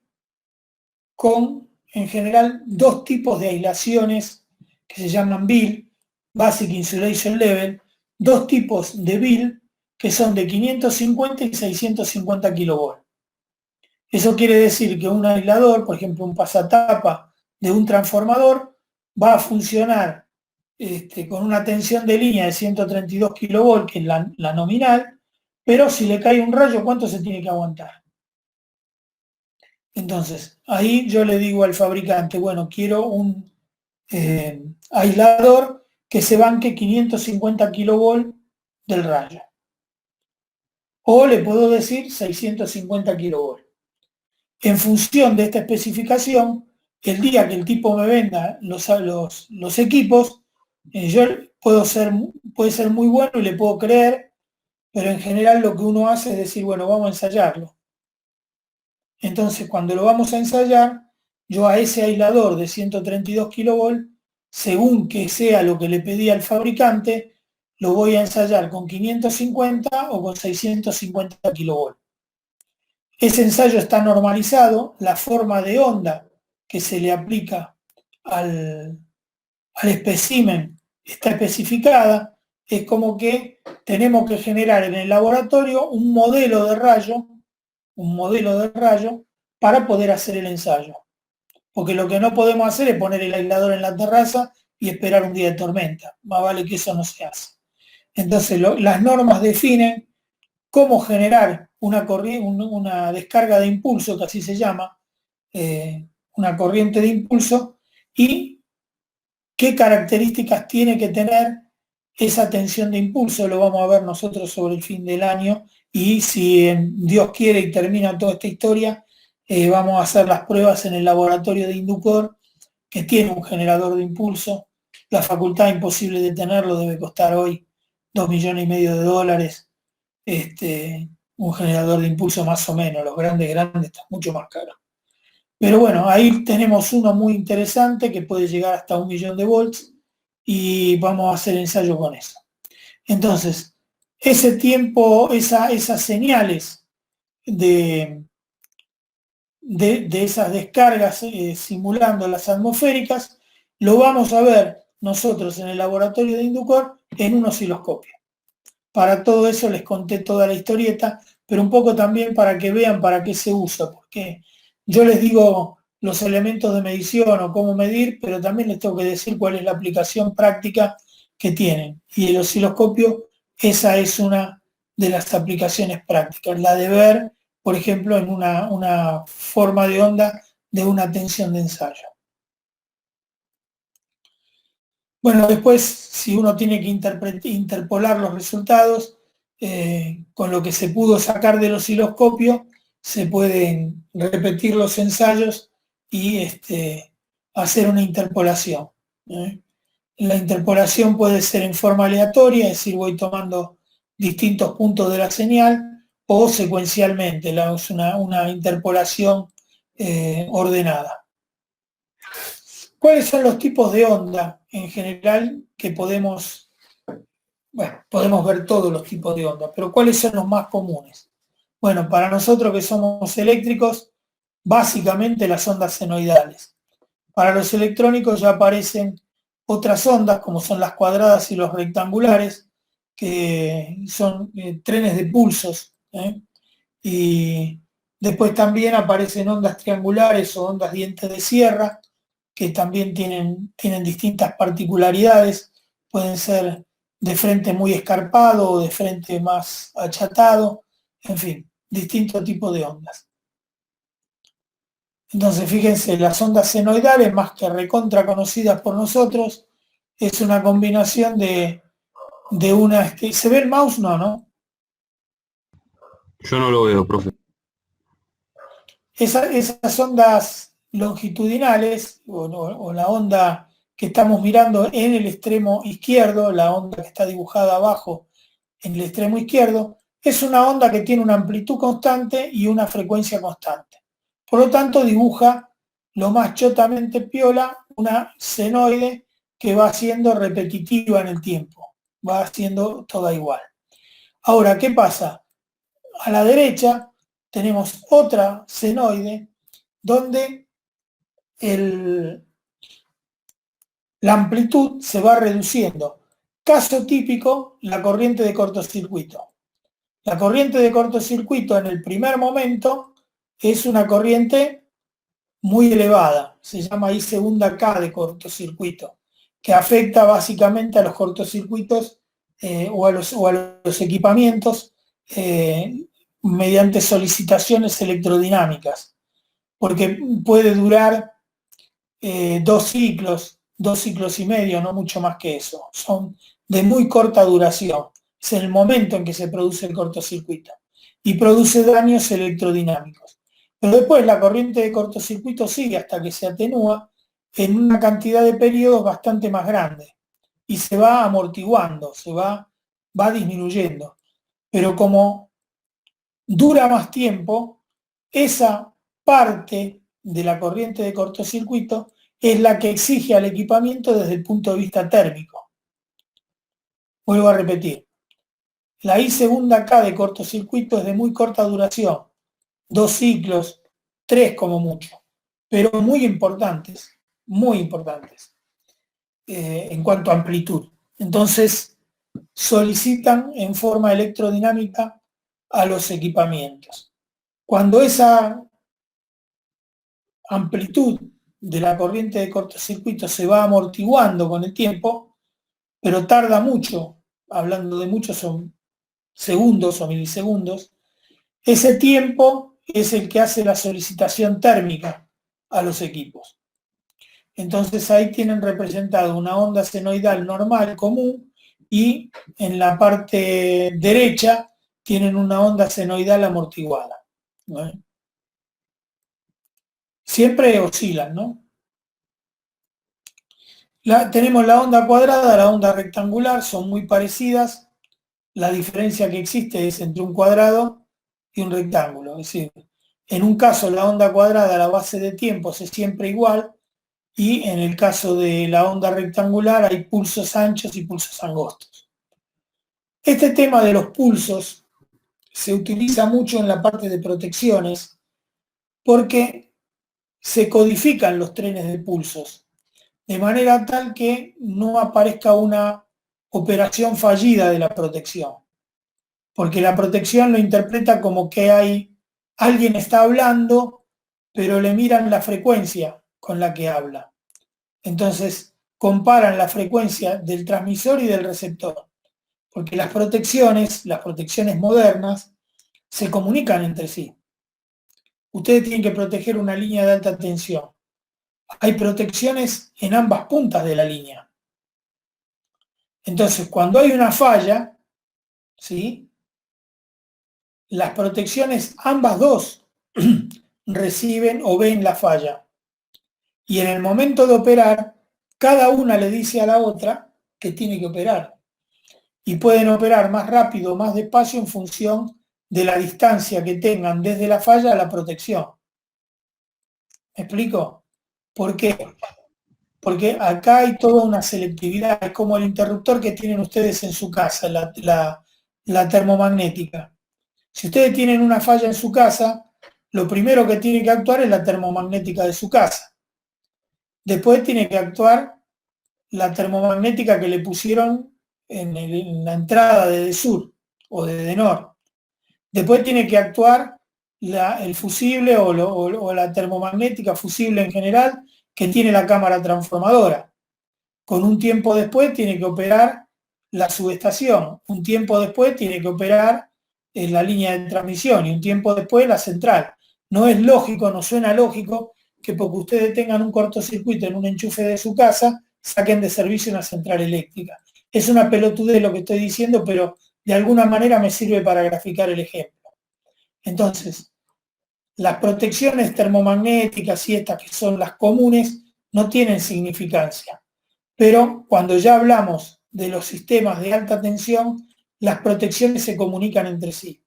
con, en general, dos tipos de aislaciones que se llaman BIL, Basic Insulation Level, dos tipos de BIL que son de 550 y 650 kilovolts. Eso quiere decir que un aislador, por ejemplo, un pasatapa de un transformador, va a funcionar con una tensión de línea de 132 kilovolts, que es la nominal, pero si le cae un rayo, ¿cuánto se tiene que aguantar? Entonces, ahí yo le digo al fabricante, bueno, quiero un aislador que se banque 550 kilovolts del rayo. o le puedo decir 650 kV. En función de esta especificación, el día que el tipo me venda los equipos, puede ser muy bueno y le puedo creer, pero en general lo que uno hace es decir, bueno, vamos a ensayarlo. Entonces, cuando lo vamos a ensayar, yo a ese aislador de 132 kV, según que sea lo que le pedí al fabricante, lo voy a ensayar con 550 o con 650 kV. Ese ensayo está normalizado, la forma de onda que se le aplica al espécimen está especificada, es como que tenemos que generar en el laboratorio un modelo de rayo para poder hacer el ensayo. Porque lo que no podemos hacer es poner el aislador en la terraza y esperar un día de tormenta. Más vale que eso no se hace. Entonces, las normas definen cómo generar una descarga de impulso, que así se llama, una corriente de impulso, y qué características tiene que tener esa tensión de impulso. Lo vamos a ver nosotros sobre el fin del año, y si Dios quiere y termina toda esta historia, vamos a hacer las pruebas en el laboratorio de Inducor, que tiene un generador de impulso. La facultad, imposible de tenerlo, debe costar hoy $2,5 millones. Un generador de impulso más o menos, los grandes están mucho más caros. Pero bueno, ahí tenemos uno muy interesante que puede llegar hasta 1 millón de volts y vamos a hacer ensayo con eso. Entonces, ese tiempo, esas señales de esas descargas simulando las atmosféricas, lo vamos a ver nosotros en el laboratorio de Inducor en un osciloscopio. Para todo eso les conté toda la historieta, pero un poco también para que vean para qué se usa, porque yo les digo los elementos de medición o cómo medir, pero también les tengo que decir cuál es la aplicación práctica que tienen. Y el osciloscopio, esa es una de las aplicaciones prácticas, la de ver, por ejemplo, en una forma de onda de una tensión de ensayo. Bueno, después, si uno tiene que interpolar los resultados, con lo que se pudo sacar del osciloscopio, se pueden repetir los ensayos y hacer una interpolación. La interpolación puede ser en forma aleatoria, es decir, voy tomando distintos puntos de la señal, o secuencialmente, es una interpolación ordenada. ¿Cuáles son los tipos de onda en general que podemos ver todos los tipos de onda, pero cuáles son los más comunes? Bueno, para nosotros que somos eléctricos, básicamente las ondas senoidales. Para los electrónicos ya aparecen otras ondas, como son las cuadradas y los rectangulares, que son trenes de pulsos. Y después también aparecen ondas triangulares o ondas dientes de sierra, que también tienen distintas particularidades. Pueden ser de frente muy escarpado o de frente más achatado, en fin, distintos tipos de ondas. Entonces, fíjense, las ondas senoidales, más que recontra conocidas por nosotros, es una combinación de una... ¿Se ve el mouse? No. Yo no lo veo, profe. Esas ondas longitudinales, o la onda que estamos mirando en el extremo izquierdo, la onda que está dibujada abajo en el extremo izquierdo, es una onda que tiene una amplitud constante y una frecuencia constante. Por lo tanto, dibuja lo más chotamente piola una senoide que va siendo repetitiva en el tiempo, va haciendo toda igual. Ahora, ¿qué pasa? A la derecha tenemos otra senoide donde la amplitud se va reduciendo. Caso típico, la corriente de cortocircuito. La corriente de cortocircuito en el primer momento es una corriente muy elevada, se llama ahí segunda K de cortocircuito, que afecta básicamente a los cortocircuitos o a los equipamientos mediante solicitaciones electrodinámicas, porque puede durar 2 ciclos y medio, no mucho más que eso. Son de muy corta duración. Es el momento en que se produce el cortocircuito. y produce daños electrodinámicos. Pero después la corriente de cortocircuito sigue hasta que se atenúa en una cantidad de periodos bastante más grande y se va amortiguando, va disminuyendo. Pero como dura más tiempo, esa parte de la corriente de cortocircuito es la que exige al equipamiento desde el punto de vista térmico. Vuelvo a repetir, la I segunda K de cortocircuito es de muy corta duración, 2 ciclos, 3 como mucho, pero muy importantes en cuanto a amplitud. Entonces, solicitan en forma electrodinámica a los equipamientos. Cuando esa amplitud de la corriente de cortocircuito se va amortiguando con el tiempo, pero tarda mucho, hablando de muchos son segundos o milisegundos, ese tiempo es el que hace la solicitación térmica a los equipos. Entonces ahí tienen representado una onda senoidal normal, común, y en la parte derecha tienen una onda senoidal amortiguada, ¿no? Siempre oscilan, ¿no? Tenemos la onda cuadrada, la onda rectangular, son muy parecidas. La diferencia que existe es entre un cuadrado y un rectángulo. Es decir, en un caso la onda cuadrada, la base de tiempos es siempre igual, y en el caso de la onda rectangular hay pulsos anchos y pulsos angostos. Este tema de los pulsos se utiliza mucho en la parte de protecciones porque se codifican los trenes de pulsos, de manera tal que no aparezca una operación fallida de la protección, porque la protección lo interpreta como que alguien está hablando, pero le miran la frecuencia con la que habla. Entonces, comparan la frecuencia del transmisor y del receptor, porque las protecciones modernas, se comunican entre sí. Ustedes tienen que proteger una línea de alta tensión. Hay protecciones en ambas puntas de la línea. Entonces, cuando hay una falla, ¿sí?, las protecciones, ambas dos, reciben o ven la falla. Y en el momento de operar, cada una le dice a la otra que tiene que operar. Y pueden operar más rápido o más despacio en función de la distancia que tengan desde la falla a la protección. ¿Me explico? ¿Por qué? Porque acá hay toda una selectividad, es como el interruptor que tienen ustedes en su casa, la termomagnética. Si ustedes tienen una falla en su casa, lo primero que tiene que actuar es la termomagnética de su casa. Después tiene que actuar la termomagnética que le pusieron en la entrada de sur o de Denor. Después tiene que actuar el fusible o la termomagnética fusible en general que tiene la cámara transformadora. Con un tiempo después tiene que operar la subestación, un tiempo después tiene que operar la línea de transmisión y un tiempo después la central. No es lógico, no suena lógico que porque ustedes tengan un cortocircuito en un enchufe de su casa, saquen de servicio una central eléctrica. Es una pelotudez lo que estoy diciendo, pero de alguna manera me sirve para graficar el ejemplo. Entonces, las protecciones termomagnéticas y estas que son las comunes no tienen significancia. Pero cuando ya hablamos de los sistemas de alta tensión, las protecciones se comunican entre sí.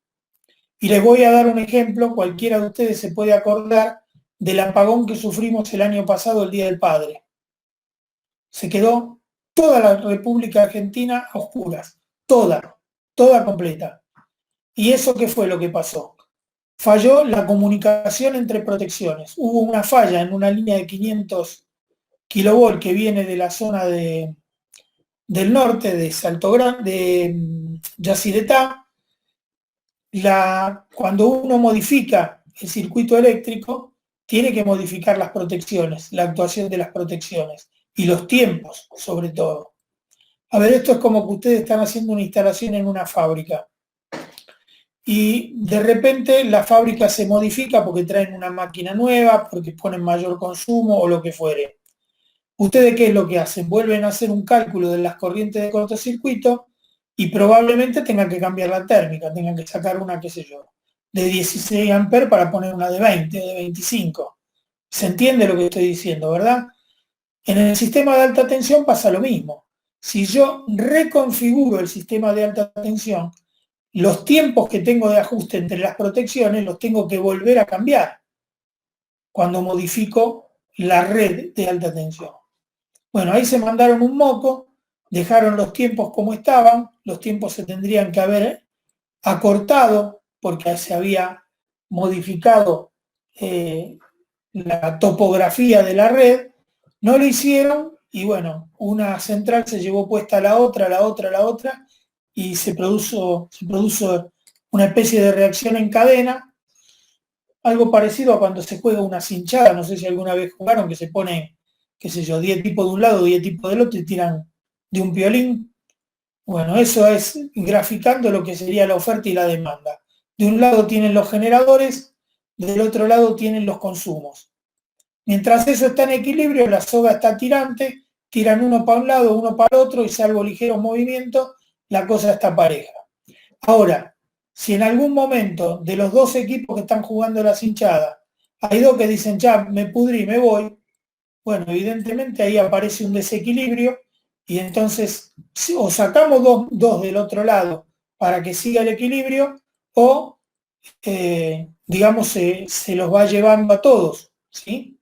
Y les voy a dar un ejemplo, cualquiera de ustedes se puede acordar del apagón que sufrimos el año pasado, el Día del Padre. Se quedó toda la República Argentina a oscuras, toda completa. ¿Y eso qué fue lo que pasó? Falló la comunicación entre protecciones. Hubo una falla en una línea de 500 kilovolt que viene de la zona del norte, de Salto Grande, de Yacyretá. Cuando uno modifica el circuito eléctrico, tiene que modificar las protecciones, la actuación de las protecciones y los tiempos, sobre todo. A ver, esto es como que ustedes están haciendo una instalación en una fábrica y de repente la fábrica se modifica porque traen una máquina nueva, porque ponen mayor consumo o lo que fuere. ¿Ustedes qué es lo que hacen? Vuelven a hacer un cálculo de las corrientes de cortocircuito y probablemente tengan que cambiar la térmica, tengan que sacar una, qué sé yo, de 16 amperes para poner una de 20 o de 25. ¿Se entiende lo que estoy diciendo, verdad? En el sistema de alta tensión pasa lo mismo. Si yo reconfiguro el sistema de alta tensión, los tiempos que tengo de ajuste entre las protecciones los tengo que volver a cambiar cuando modifico la red de alta tensión. Bueno, ahí se mandaron un moco, dejaron los tiempos como estaban, los tiempos se tendrían que haber acortado porque se había modificado la topografía de la red, no lo hicieron y bueno, una central se llevó puesta a la otra, y se produjo una especie de reacción en cadena, algo parecido a cuando se juega una cinchada, no sé si alguna vez jugaron, que se pone, qué sé yo, 10 tipos de un lado, 10 tipos del otro y tiran de un piolín. Bueno, eso es graficando lo que sería la oferta y la demanda. De un lado tienen los generadores, del otro lado tienen los consumos. Mientras eso está en equilibrio, la soga está tirante, tiran uno para un lado, uno para el otro y salvo ligeros movimientos, la cosa está pareja. Ahora, si en algún momento de los dos equipos que están jugando las hinchadas, hay dos que dicen, ya, me pudrí, me voy, bueno, evidentemente ahí aparece un desequilibrio y entonces o sacamos dos del otro lado para que siga el equilibrio o, digamos, se los va llevando a todos, ¿sí?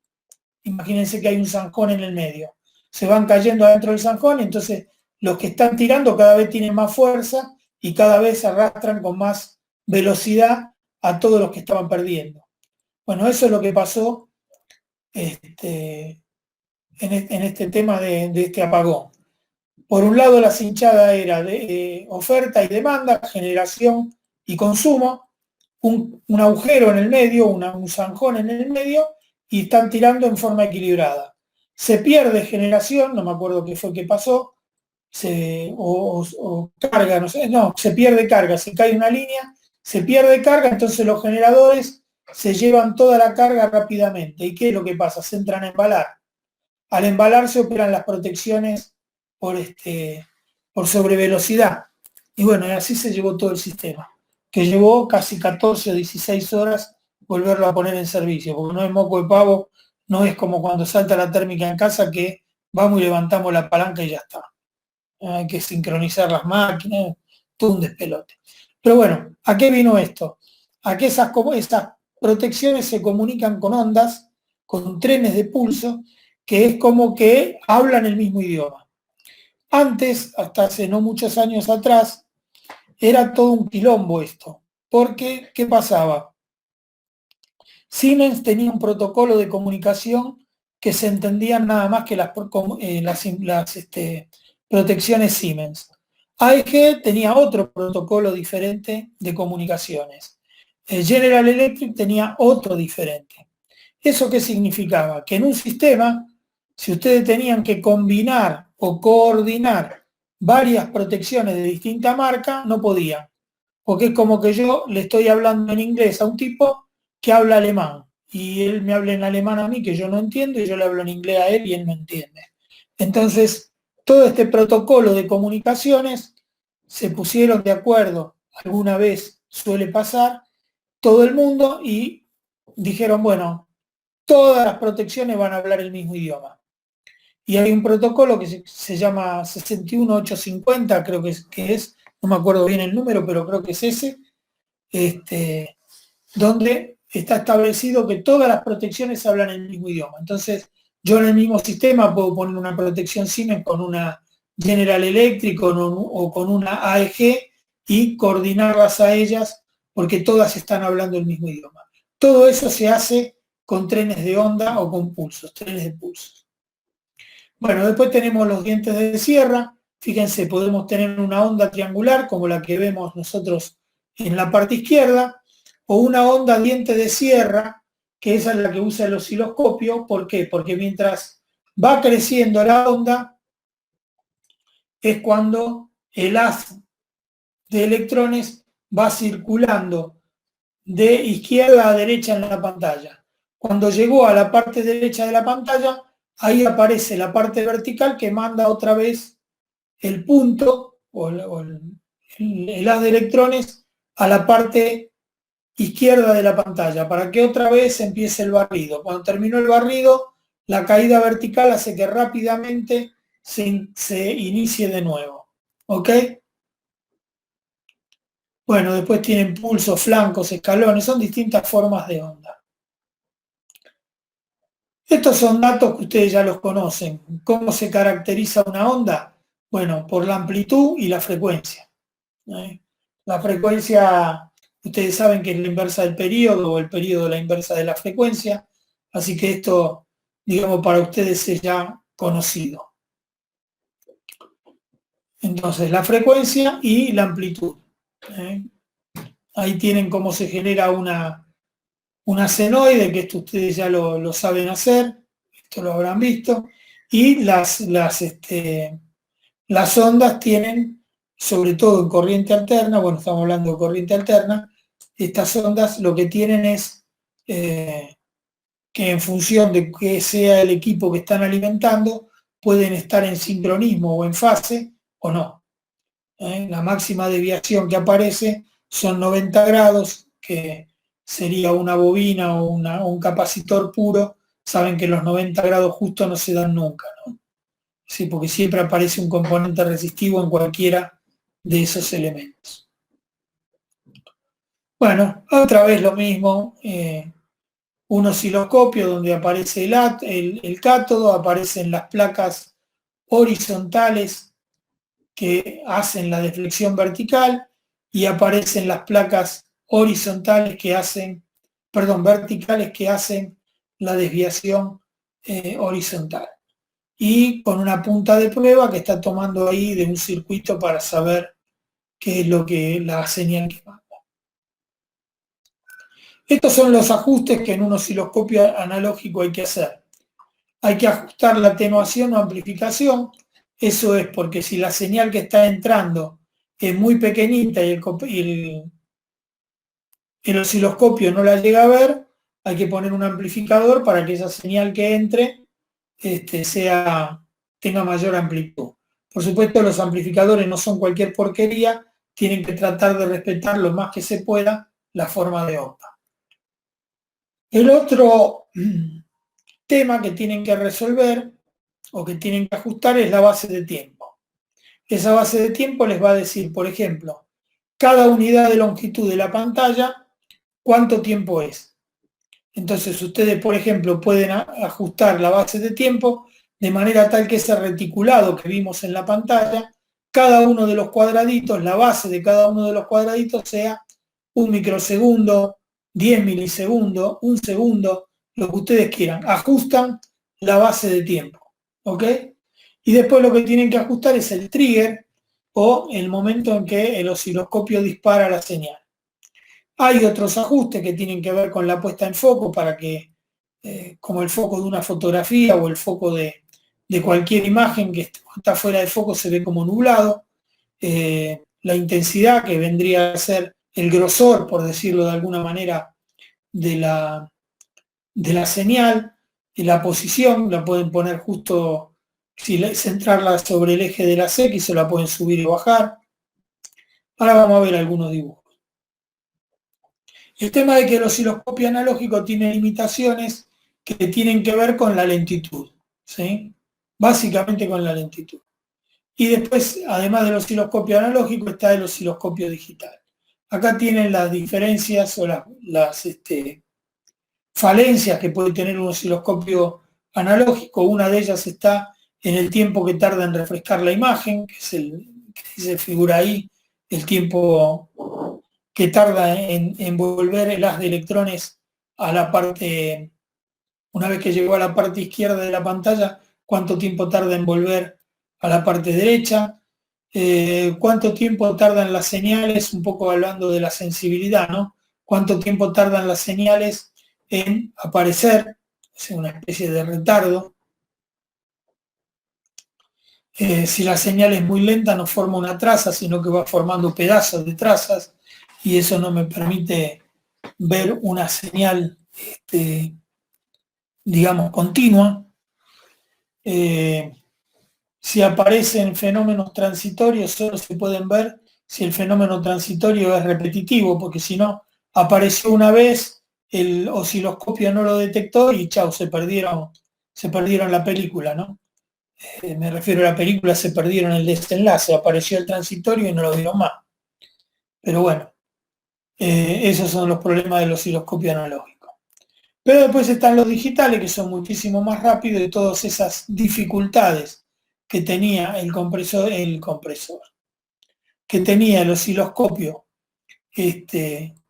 Imagínense que hay un zanjón en el medio. Se van cayendo adentro del zanjón y entonces los que están tirando cada vez tienen más fuerza y cada vez arrastran con más velocidad a todos los que estaban perdiendo. Bueno, eso es lo que pasó en este tema de este apagón. Por un lado, la hinchada era de oferta y demanda, generación y consumo, un agujero en el medio, un zanjón en el medio, y están tirando en forma equilibrada. Se pierde generación, no me acuerdo qué fue que pasó, o carga, no sé, no, se pierde carga, se cae una línea, se pierde carga, entonces los generadores se llevan toda la carga rápidamente. ¿Y qué es lo que pasa? Se entran a embalar. Al embalarse operan las protecciones por sobrevelocidad. Y bueno, y así se llevó todo el sistema, que llevó casi 14 o 16 horas volverlo a poner en servicio, porque no es moco de pavo, no es como cuando salta la térmica en casa que vamos y levantamos la palanca y ya está. Hay que sincronizar las máquinas, todo un despelote. Pero bueno, ¿a qué vino esto? A que esas protecciones se comunican con ondas, con trenes de pulso, que es como que hablan el mismo idioma. Antes, hasta hace no muchos años atrás, era todo un quilombo esto. Porque, ¿qué pasaba? Siemens tenía un protocolo de comunicación que se entendían nada más que las protecciones Siemens. AEG tenía otro protocolo diferente de comunicaciones. General Electric tenía otro diferente. ¿Eso qué significaba? Que en un sistema, si ustedes tenían que combinar o coordinar varias protecciones de distinta marca, no podían. Porque es como que yo le estoy hablando en inglés a un tipo que habla alemán y él me habla en alemán a mí que yo no entiendo y yo le hablo en inglés a él y él no entiende. Entonces, todo este protocolo de comunicaciones se pusieron de acuerdo, alguna vez suele pasar, todo el mundo y dijeron, bueno, todas las protecciones van a hablar el mismo idioma. Y hay un protocolo que se llama 61850, creo que es, no me acuerdo bien el número, pero creo que es ese, donde está establecido que todas las protecciones hablan el mismo idioma. Entonces, yo en el mismo sistema puedo poner una protección Siemens con una General Electric o con una AEG y coordinarlas a ellas porque todas están hablando el mismo idioma. Todo eso se hace con trenes de onda o con pulsos, trenes de pulsos. Bueno, después tenemos los dientes de sierra. Fíjense, podemos tener una onda triangular como la que vemos nosotros en la parte izquierda, o una onda diente de sierra, que esa es la que usa el osciloscopio. ¿Por qué? Porque mientras va creciendo la onda, es cuando el haz de electrones va circulando de izquierda a derecha en la pantalla. Cuando llegó a la parte derecha de la pantalla, ahí aparece la parte vertical que manda otra vez el punto o el haz de electrones a la parte izquierda de la pantalla para que otra vez empiece el barrido. Cuando terminó el barrido, la caída vertical hace que rápidamente se inicie de nuevo. ¿Ok? Bueno, después tienen pulsos, flancos, escalones, son distintas formas de onda. Estos son datos que ustedes ya los conocen. ¿Cómo se caracteriza una onda? Bueno, por la amplitud y la frecuencia. La frecuencia, ustedes saben que es la inversa del periodo, o el periodo la inversa de la frecuencia, así que esto, digamos, para ustedes es ya conocido. Entonces, la frecuencia y la amplitud. Ahí tienen cómo se genera una senoide, que esto ustedes ya lo saben hacer, esto lo habrán visto, y las ondas tienen, sobre todo en corriente alterna, bueno, estamos hablando de corriente alterna, estas ondas lo que tienen es que en función de que sea el equipo que están alimentando, pueden estar en sincronismo o en fase o no. La máxima desviación que aparece son 90 grados, que sería una bobina o un capacitor puro. Saben que los 90 grados justo no se dan nunca, ¿no? Sí, porque siempre aparece un componente resistivo en cualquiera de esos elementos. Bueno, otra vez lo mismo, un osciloscopio donde aparece el cátodo, aparecen las placas horizontales que hacen la deflexión vertical y aparecen las placas horizontales que hacen, verticales que hacen la desviación horizontal. Y con una punta de prueba que está tomando ahí de un circuito para saber qué es lo que la señal que manda. Estos son los ajustes que en un osciloscopio analógico hay que hacer. Hay que ajustar la atenuación o amplificación. Eso es porque si la señal que está entrando es muy pequeñita y el osciloscopio no la llega a ver, hay que poner un amplificador para que esa señal que entre tenga mayor amplitud. Por supuesto, los amplificadores no son cualquier porquería, tienen que tratar de respetar lo más que se pueda la forma de onda. El otro tema que tienen que resolver o que tienen que ajustar es la base de tiempo. Esa base de tiempo les va a decir, por ejemplo, cada unidad de longitud de la pantalla, cuánto tiempo es. Entonces ustedes, por ejemplo, pueden ajustar la base de tiempo de manera tal que ese reticulado que vimos en la pantalla, cada uno de los cuadraditos, la base de cada uno de los cuadraditos sea 1 microsegundo, 10 milisegundos, 1 segundo, lo que ustedes quieran. Ajustan la base de tiempo, ¿ok? Y después lo que tienen que ajustar es el trigger o el momento en que el osciloscopio dispara la señal. Hay otros ajustes que tienen que ver con la puesta en foco para que, como el foco de una fotografía o el foco de cualquier imagen que está fuera de foco se ve como nublado. La intensidad, que vendría a ser el grosor, por decirlo de alguna manera, de la señal, y la posición, la pueden poner justo, si centrarla sobre el eje de las X, se la pueden subir y bajar. Ahora vamos a ver algunos dibujos. El tema de que el osciloscopio analógico tiene limitaciones que tienen que ver con la lentitud, ¿sí? Básicamente con la lentitud. Y después, además del osciloscopio analógico, está el osciloscopio digital. Acá tienen las diferencias o las falencias que puede tener un osciloscopio analógico. Una de ellas está en el tiempo que tarda en refrescar la imagen, que es que se figura ahí, el tiempo que tarda en volver el haz de electrones a la parte, una vez que llegó a la parte izquierda de la pantalla, cuánto tiempo tarda en volver a la parte derecha, cuánto tiempo tardan las señales, un poco hablando de la sensibilidad, ¿no? Cuánto tiempo tardan las señales en aparecer, es una especie de retardo. Si la señal es muy lenta no forma una traza, sino que va formando pedazos de trazas, y eso no me permite ver una señal, digamos, continua. Si aparecen fenómenos transitorios, solo se pueden ver si el fenómeno transitorio es repetitivo, porque si no, apareció una vez, el osciloscopio no lo detectó y chau, se perdieron la película, ¿no? Me refiero a la película, se perdieron el desenlace, apareció el transitorio y no lo vieron más. Pero bueno, esos son los problemas del osciloscopio analógico. Pero después están los digitales, que son muchísimo más rápidos, y todas esas dificultades que tenía que tenía el osciloscopio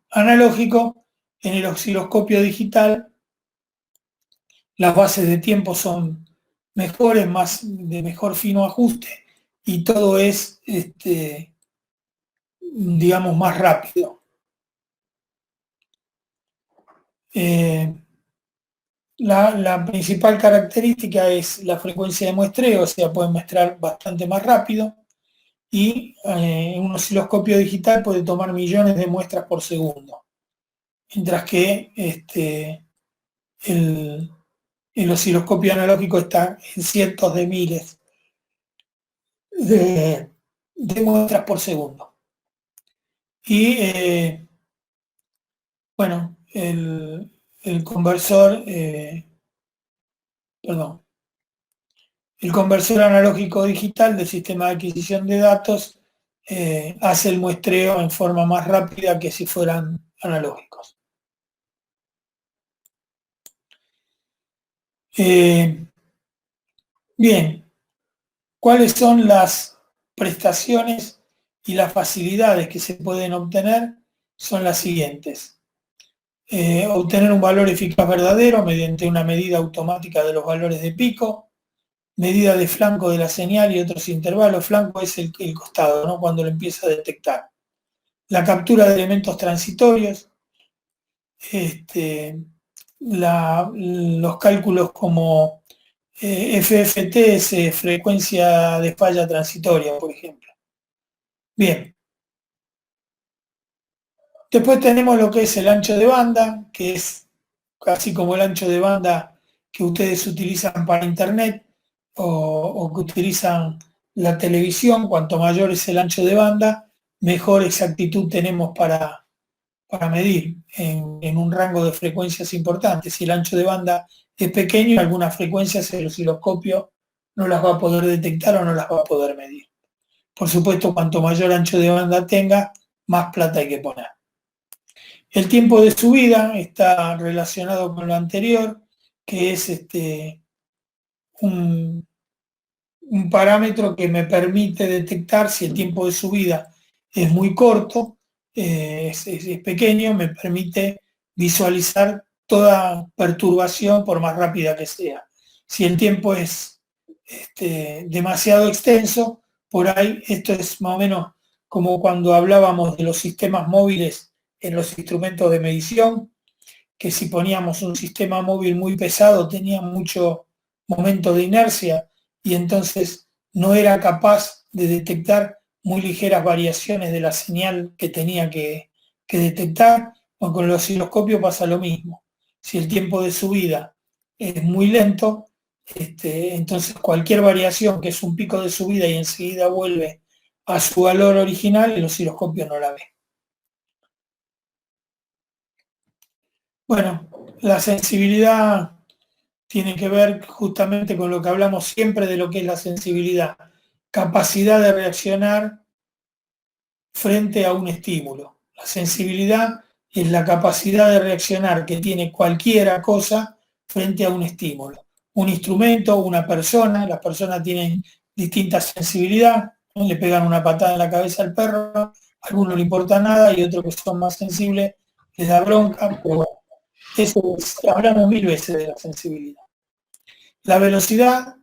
analógico, en el osciloscopio digital las bases de tiempo son mejores, de mejor fino ajuste, y todo es, digamos, más rápido. La principal característica es la frecuencia de muestreo, o sea, pueden muestrar bastante más rápido, y un osciloscopio digital puede tomar millones de muestras por segundo, mientras que el osciloscopio analógico está en cientos de miles de muestras por segundo. Y bueno, el conversor, perdón, el conversor analógico digital del sistema de adquisición de datos hace el muestreo en forma más rápida que si fueran analógicos. Bien, ¿cuáles son las prestaciones y las facilidades que se pueden obtener? Son las siguientes. Obtener un valor eficaz verdadero mediante una medida automática de los valores de pico, medida de flanco de la señal y otros intervalos. Flanco es el costado, ¿no? Cuando lo empieza a detectar. La captura de elementos transitorios, los cálculos como FFT, frecuencia de falla transitoria, por ejemplo. Bien. Después tenemos lo que es el ancho de banda, que es casi como el ancho de banda que ustedes utilizan para internet o que utilizan la televisión. Cuanto mayor es el ancho de banda, mejor exactitud tenemos para medir en un rango de frecuencias importantes. Si el ancho de banda es pequeño, algunas frecuencias el osciloscopio no las va a poder detectar o no las va a poder medir. Por supuesto, cuanto mayor ancho de banda tenga, más plata hay que poner. El tiempo de subida está relacionado con lo anterior, que es un parámetro que me permite detectar si el tiempo de subida es muy corto, es pequeño, me permite visualizar toda perturbación por más rápida que sea. Si el tiempo es demasiado extenso, por ahí esto es más o menos como cuando hablábamos de los sistemas móviles en los instrumentos de medición, que si poníamos un sistema móvil muy pesado tenía mucho momento de inercia y entonces no era capaz de detectar muy ligeras variaciones de la señal que tenía que detectar. O con el osciloscopio pasa lo mismo. Si el tiempo de subida es muy lento, entonces cualquier variación que es un pico de subida y enseguida vuelve a su valor original, el osciloscopio no la ve. Bueno, la sensibilidad tiene que ver justamente con lo que hablamos siempre de lo que es la sensibilidad, capacidad de reaccionar frente a un estímulo. La sensibilidad es la capacidad de reaccionar que tiene cualquier cosa frente a un estímulo. Un instrumento, una persona, las personas tienen distinta sensibilidad, ¿no? Le pegan una patada en la cabeza al perro, a algunos no le importa nada y otros que son más sensibles les da bronca, pero bueno, hablamos mil veces de la sensibilidad. La velocidad,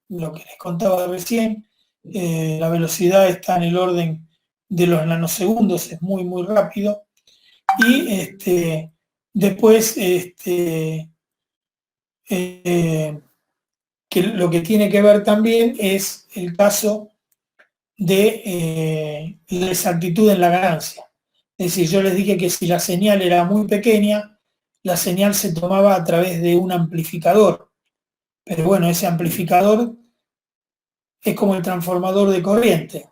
lo que les contaba recién, la velocidad está en el orden de los nanosegundos, es muy, muy rápido. Y después, que lo que tiene que ver también es el caso de la exactitud en la ganancia. Es decir, yo les dije que si la señal era muy pequeña, la señal se tomaba a través de un amplificador. Pero bueno, ese amplificador es como el transformador de corriente.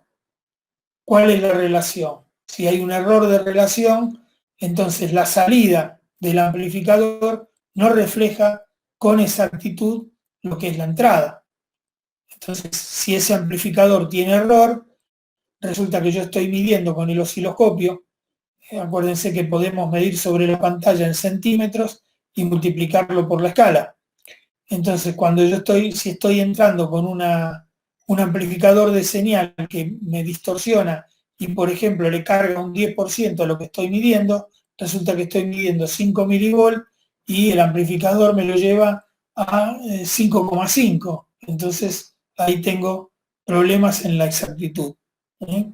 ¿Cuál es la relación? Si hay un error de relación, Entonces la salida del amplificador no refleja con exactitud lo que es la entrada. Entonces, si ese amplificador tiene error, resulta que yo estoy midiendo con el osciloscopio. Acuérdense que podemos medir sobre la pantalla en centímetros y multiplicarlo por la escala. Entonces, si estoy entrando con un amplificador de señal que me distorsiona y, por ejemplo, le carga un 10% a lo que estoy midiendo, resulta que estoy midiendo 5 milivolts y el amplificador me lo lleva a 5,5. Entonces, ahí tengo problemas en la exactitud. ¿Eh?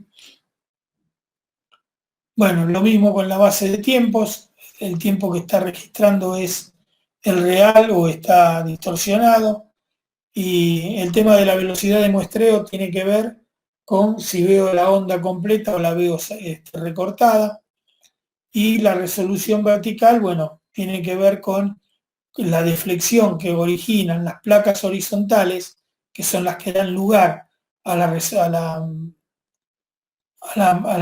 Bueno, lo mismo con la base de tiempos. El tiempo que está registrando es el real o está distorsionado. Y el tema de la velocidad de muestreo tiene que ver con si veo la onda completa o la veo recortada. Y la resolución vertical, bueno, tiene que ver con la deflexión que originan las placas horizontales, que son las que dan lugar a la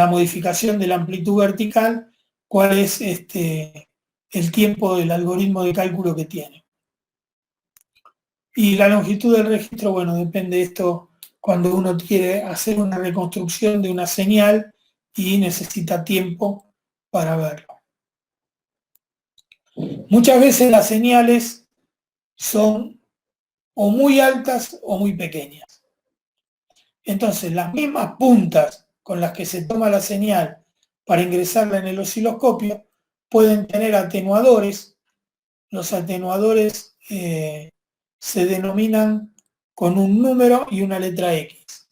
modificación de la amplitud vertical, cuál es el tiempo del algoritmo de cálculo que tiene. Y la longitud del registro, bueno, depende de esto cuando uno quiere hacer una reconstrucción de una señal y necesita tiempo para verlo. Muchas veces las señales son o muy altas o muy pequeñas. Entonces, las mismas puntas con las que se toma la señal para ingresarla en el osciloscopio pueden tener atenuadores. Los atenuadores se denominan con un número y una letra X.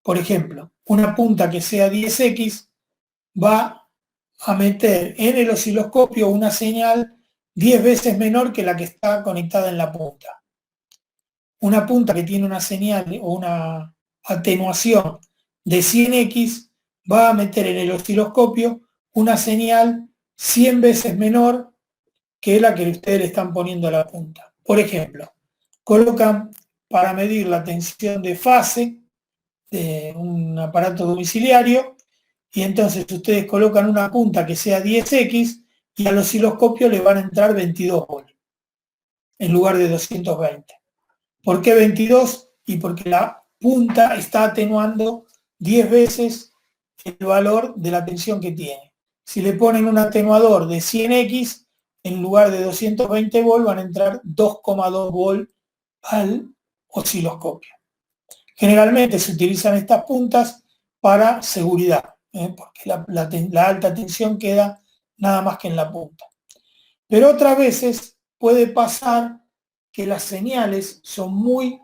Por ejemplo, una punta que sea 10X va a meter en el osciloscopio una señal 10 veces menor que la que está conectada en la punta. Una punta que tiene una señal o una atenuación de 100X va a meter en el osciloscopio una señal 100 veces menor que la que ustedes le están poniendo a la punta. Por ejemplo, colocan para medir la tensión de fase de un aparato domiciliario y entonces ustedes colocan una punta que sea 10X y al osciloscopio le van a entrar 22 volts en lugar de 220. ¿Por qué 22? Y porque la punta está atenuando 10 veces el valor de la tensión que tiene. Si le ponen un atenuador de 100X, en lugar de 220 volts van a entrar 2,2 volts al osciloscopio. Generalmente se utilizan estas puntas para seguridad, porque la alta tensión queda nada más que en la punta. Pero otras veces puede pasar que las señales son muy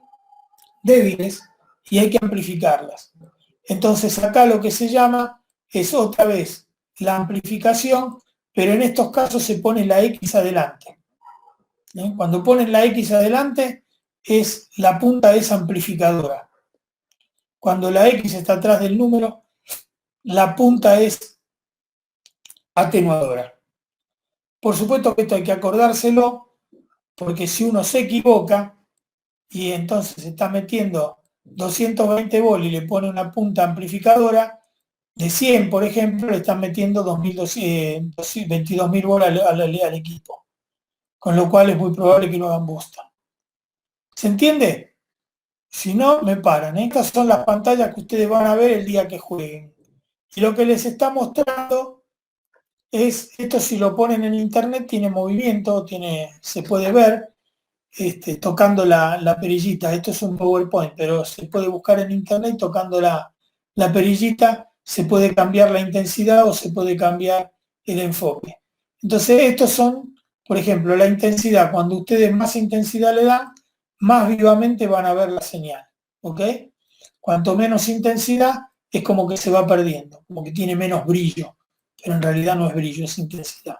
débiles y hay que amplificarlas. Entonces acá lo que se llama es otra vez la amplificación, pero en estos casos se pone la X adelante. Cuando ponen la X adelante, la punta es amplificadora. Cuando la X está atrás del número, la punta es atenuadora. Por supuesto que esto hay que acordárselo, porque si uno se equivoca y entonces está metiendo 220 volts y le pone una punta amplificadora, de 100, por ejemplo, le están metiendo 22.000 volts al equipo. Con lo cual es muy probable que no hagan bosta. ¿Se entiende? Si no, me paran. Estas son las pantallas que ustedes van a ver el día que jueguen. Y lo que les está mostrando es, esto si lo ponen en internet tiene movimiento, se puede ver tocando la perillita. Esto es un PowerPoint, pero se puede buscar en internet tocando la perillita, se puede cambiar la intensidad o se puede cambiar el enfoque. Entonces estos son, por ejemplo, la intensidad. Cuando ustedes más intensidad le dan, más vivamente van a ver la señal. ¿Ok? Cuanto menos intensidad, es como que se va perdiendo, como que tiene menos brillo, pero en realidad no es brillo, es intensidad.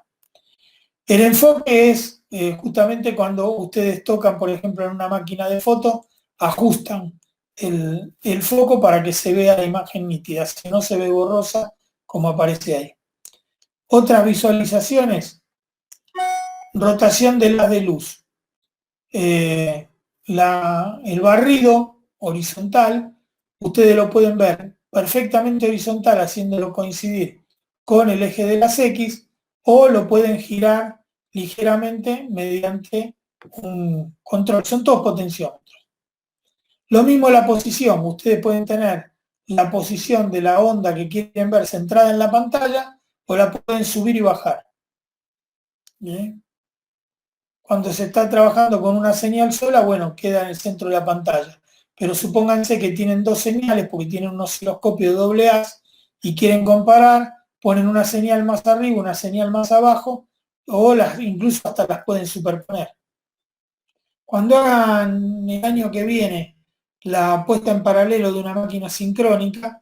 El enfoque es justamente cuando ustedes tocan, por ejemplo, en una máquina de fotos, ajustan el foco para que se vea la imagen nítida, si no se ve borrosa como aparece ahí. Otras visualizaciones, rotación del haz de luz. El barrido horizontal, ustedes lo pueden ver perfectamente horizontal haciéndolo coincidir con el eje de las X, o lo pueden girar ligeramente mediante un control. Son todos potenciómetros. Lo mismo la posición. Ustedes pueden tener la posición de la onda que quieren ver centrada en la pantalla o la pueden subir y bajar. ¿Bien? Cuando se está trabajando con una señal sola, bueno, queda en el centro de la pantalla. Pero supónganse que tienen dos señales porque tienen un osciloscopio de doble haz y quieren comparar, ponen una señal más arriba, una señal más abajo, o incluso hasta las pueden superponer. Cuando hagan el año que viene la puesta en paralelo de una máquina sincrónica,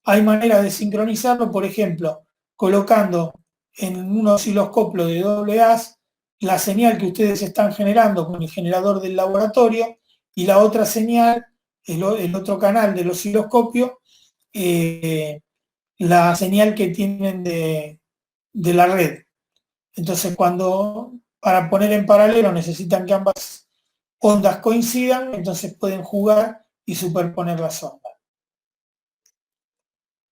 hay manera de sincronizarlo, por ejemplo, colocando en un osciloscopio de doble haz la señal que ustedes están generando con el generador del laboratorio y la otra señal, el otro canal del osciloscopio, la señal que tienen de la red. Entonces, para poner en paralelo necesitan que ambas ondas coincidan, entonces pueden jugar y superponer las ondas.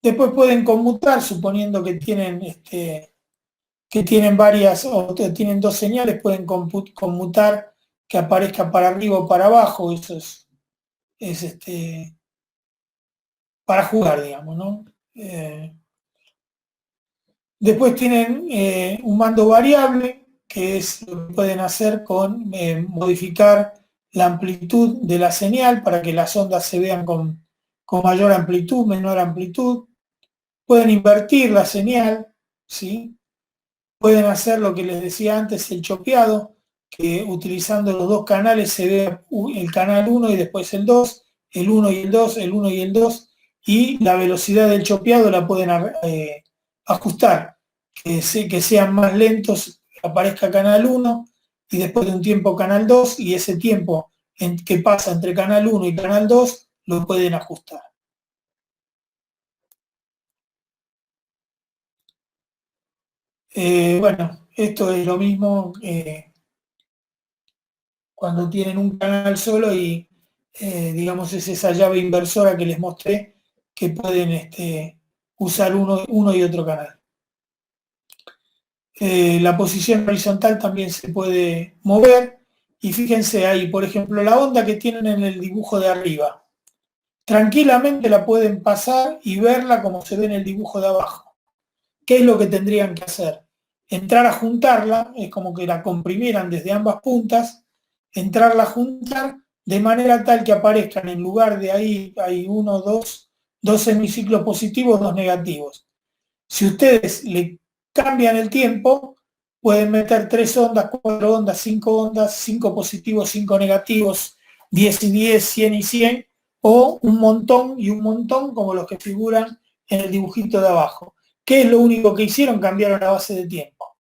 Después pueden conmutar, suponiendo que tienen varias, o tienen dos señales, pueden conmutar que aparezca para arriba o para abajo, eso es para jugar, digamos, ¿no? Después tienen un mando variable, que es lo que pueden hacer con modificar la amplitud de la señal para que las ondas se vean con mayor amplitud, menor amplitud. Pueden invertir la señal, ¿sí? Pueden hacer lo que les decía antes, el chopeado, que utilizando los dos canales se ve el canal 1 y después el 2, el 1 y el 2, el 1 y el 2, y la velocidad del chopeado la pueden ajustar, que sean más lentos, que aparezca canal 1 y después de un tiempo canal 2, y ese tiempo que pasa entre canal 1 y canal 2 lo pueden ajustar. Bueno, esto es lo mismo cuando tienen un canal solo y digamos es esa llave inversora que les mostré que pueden usar uno y otro canal. La posición horizontal también se puede mover y fíjense ahí, por ejemplo, la onda que tienen en el dibujo de arriba. Tranquilamente la pueden pasar y verla como se ve en el dibujo de abajo. ¿Qué es lo que tendrían que hacer? Entrar a juntarla, es como que la comprimieran desde ambas puntas, entrarla a juntar de manera tal que aparezcan en lugar de ahí, hay dos semiciclos positivos, dos negativos. Si ustedes le cambian el tiempo, pueden meter 3 ondas, 4 ondas, 5 positivos, 5 negativos, 10 y 10, 100 y 100, o un montón y un montón como los que figuran en el dibujito de abajo. ¿Qué es lo único que hicieron? Cambiaron la base de tiempo.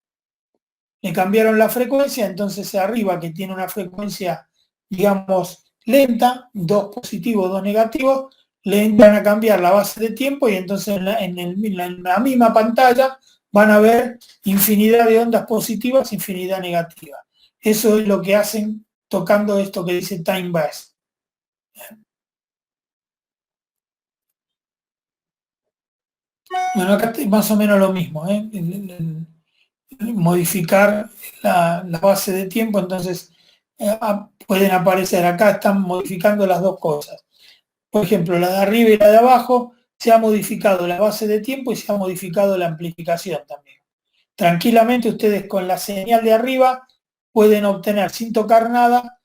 Le cambiaron la frecuencia, entonces arriba, que tiene una frecuencia, digamos, lenta, 2 positivos, 2 negativos, le entran a cambiar la base de tiempo y entonces en la misma pantalla van a ver infinidad de ondas positivas, infinidad negativas. Eso es lo que hacen tocando esto que dice time base. Bueno, acá más o menos lo mismo, ¿eh? Modificar la base de tiempo, entonces pueden aparecer, acá están modificando las dos cosas. Por ejemplo, la de arriba y la de abajo, se ha modificado la base de tiempo y se ha modificado la amplificación también. Tranquilamente ustedes con la señal de arriba pueden obtener, sin tocar nada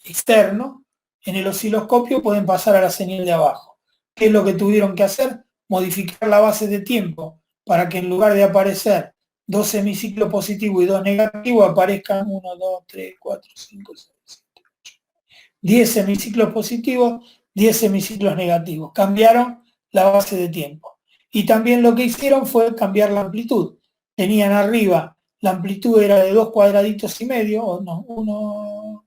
externo, en el osciloscopio pueden pasar a la señal de abajo. ¿Qué es lo que tuvieron que hacer? Modificar la base de tiempo para que en lugar de aparecer 2 semiciclos positivos y 2 negativos, aparezcan 1, 2, 3, 4, 5, 6, 7, 8, 10 semiciclos positivos, 10 semiciclos negativos. Cambiaron la base de tiempo. Y también lo que hicieron fue cambiar la amplitud. Tenían arriba, la amplitud era de 2 cuadraditos y medio, o no,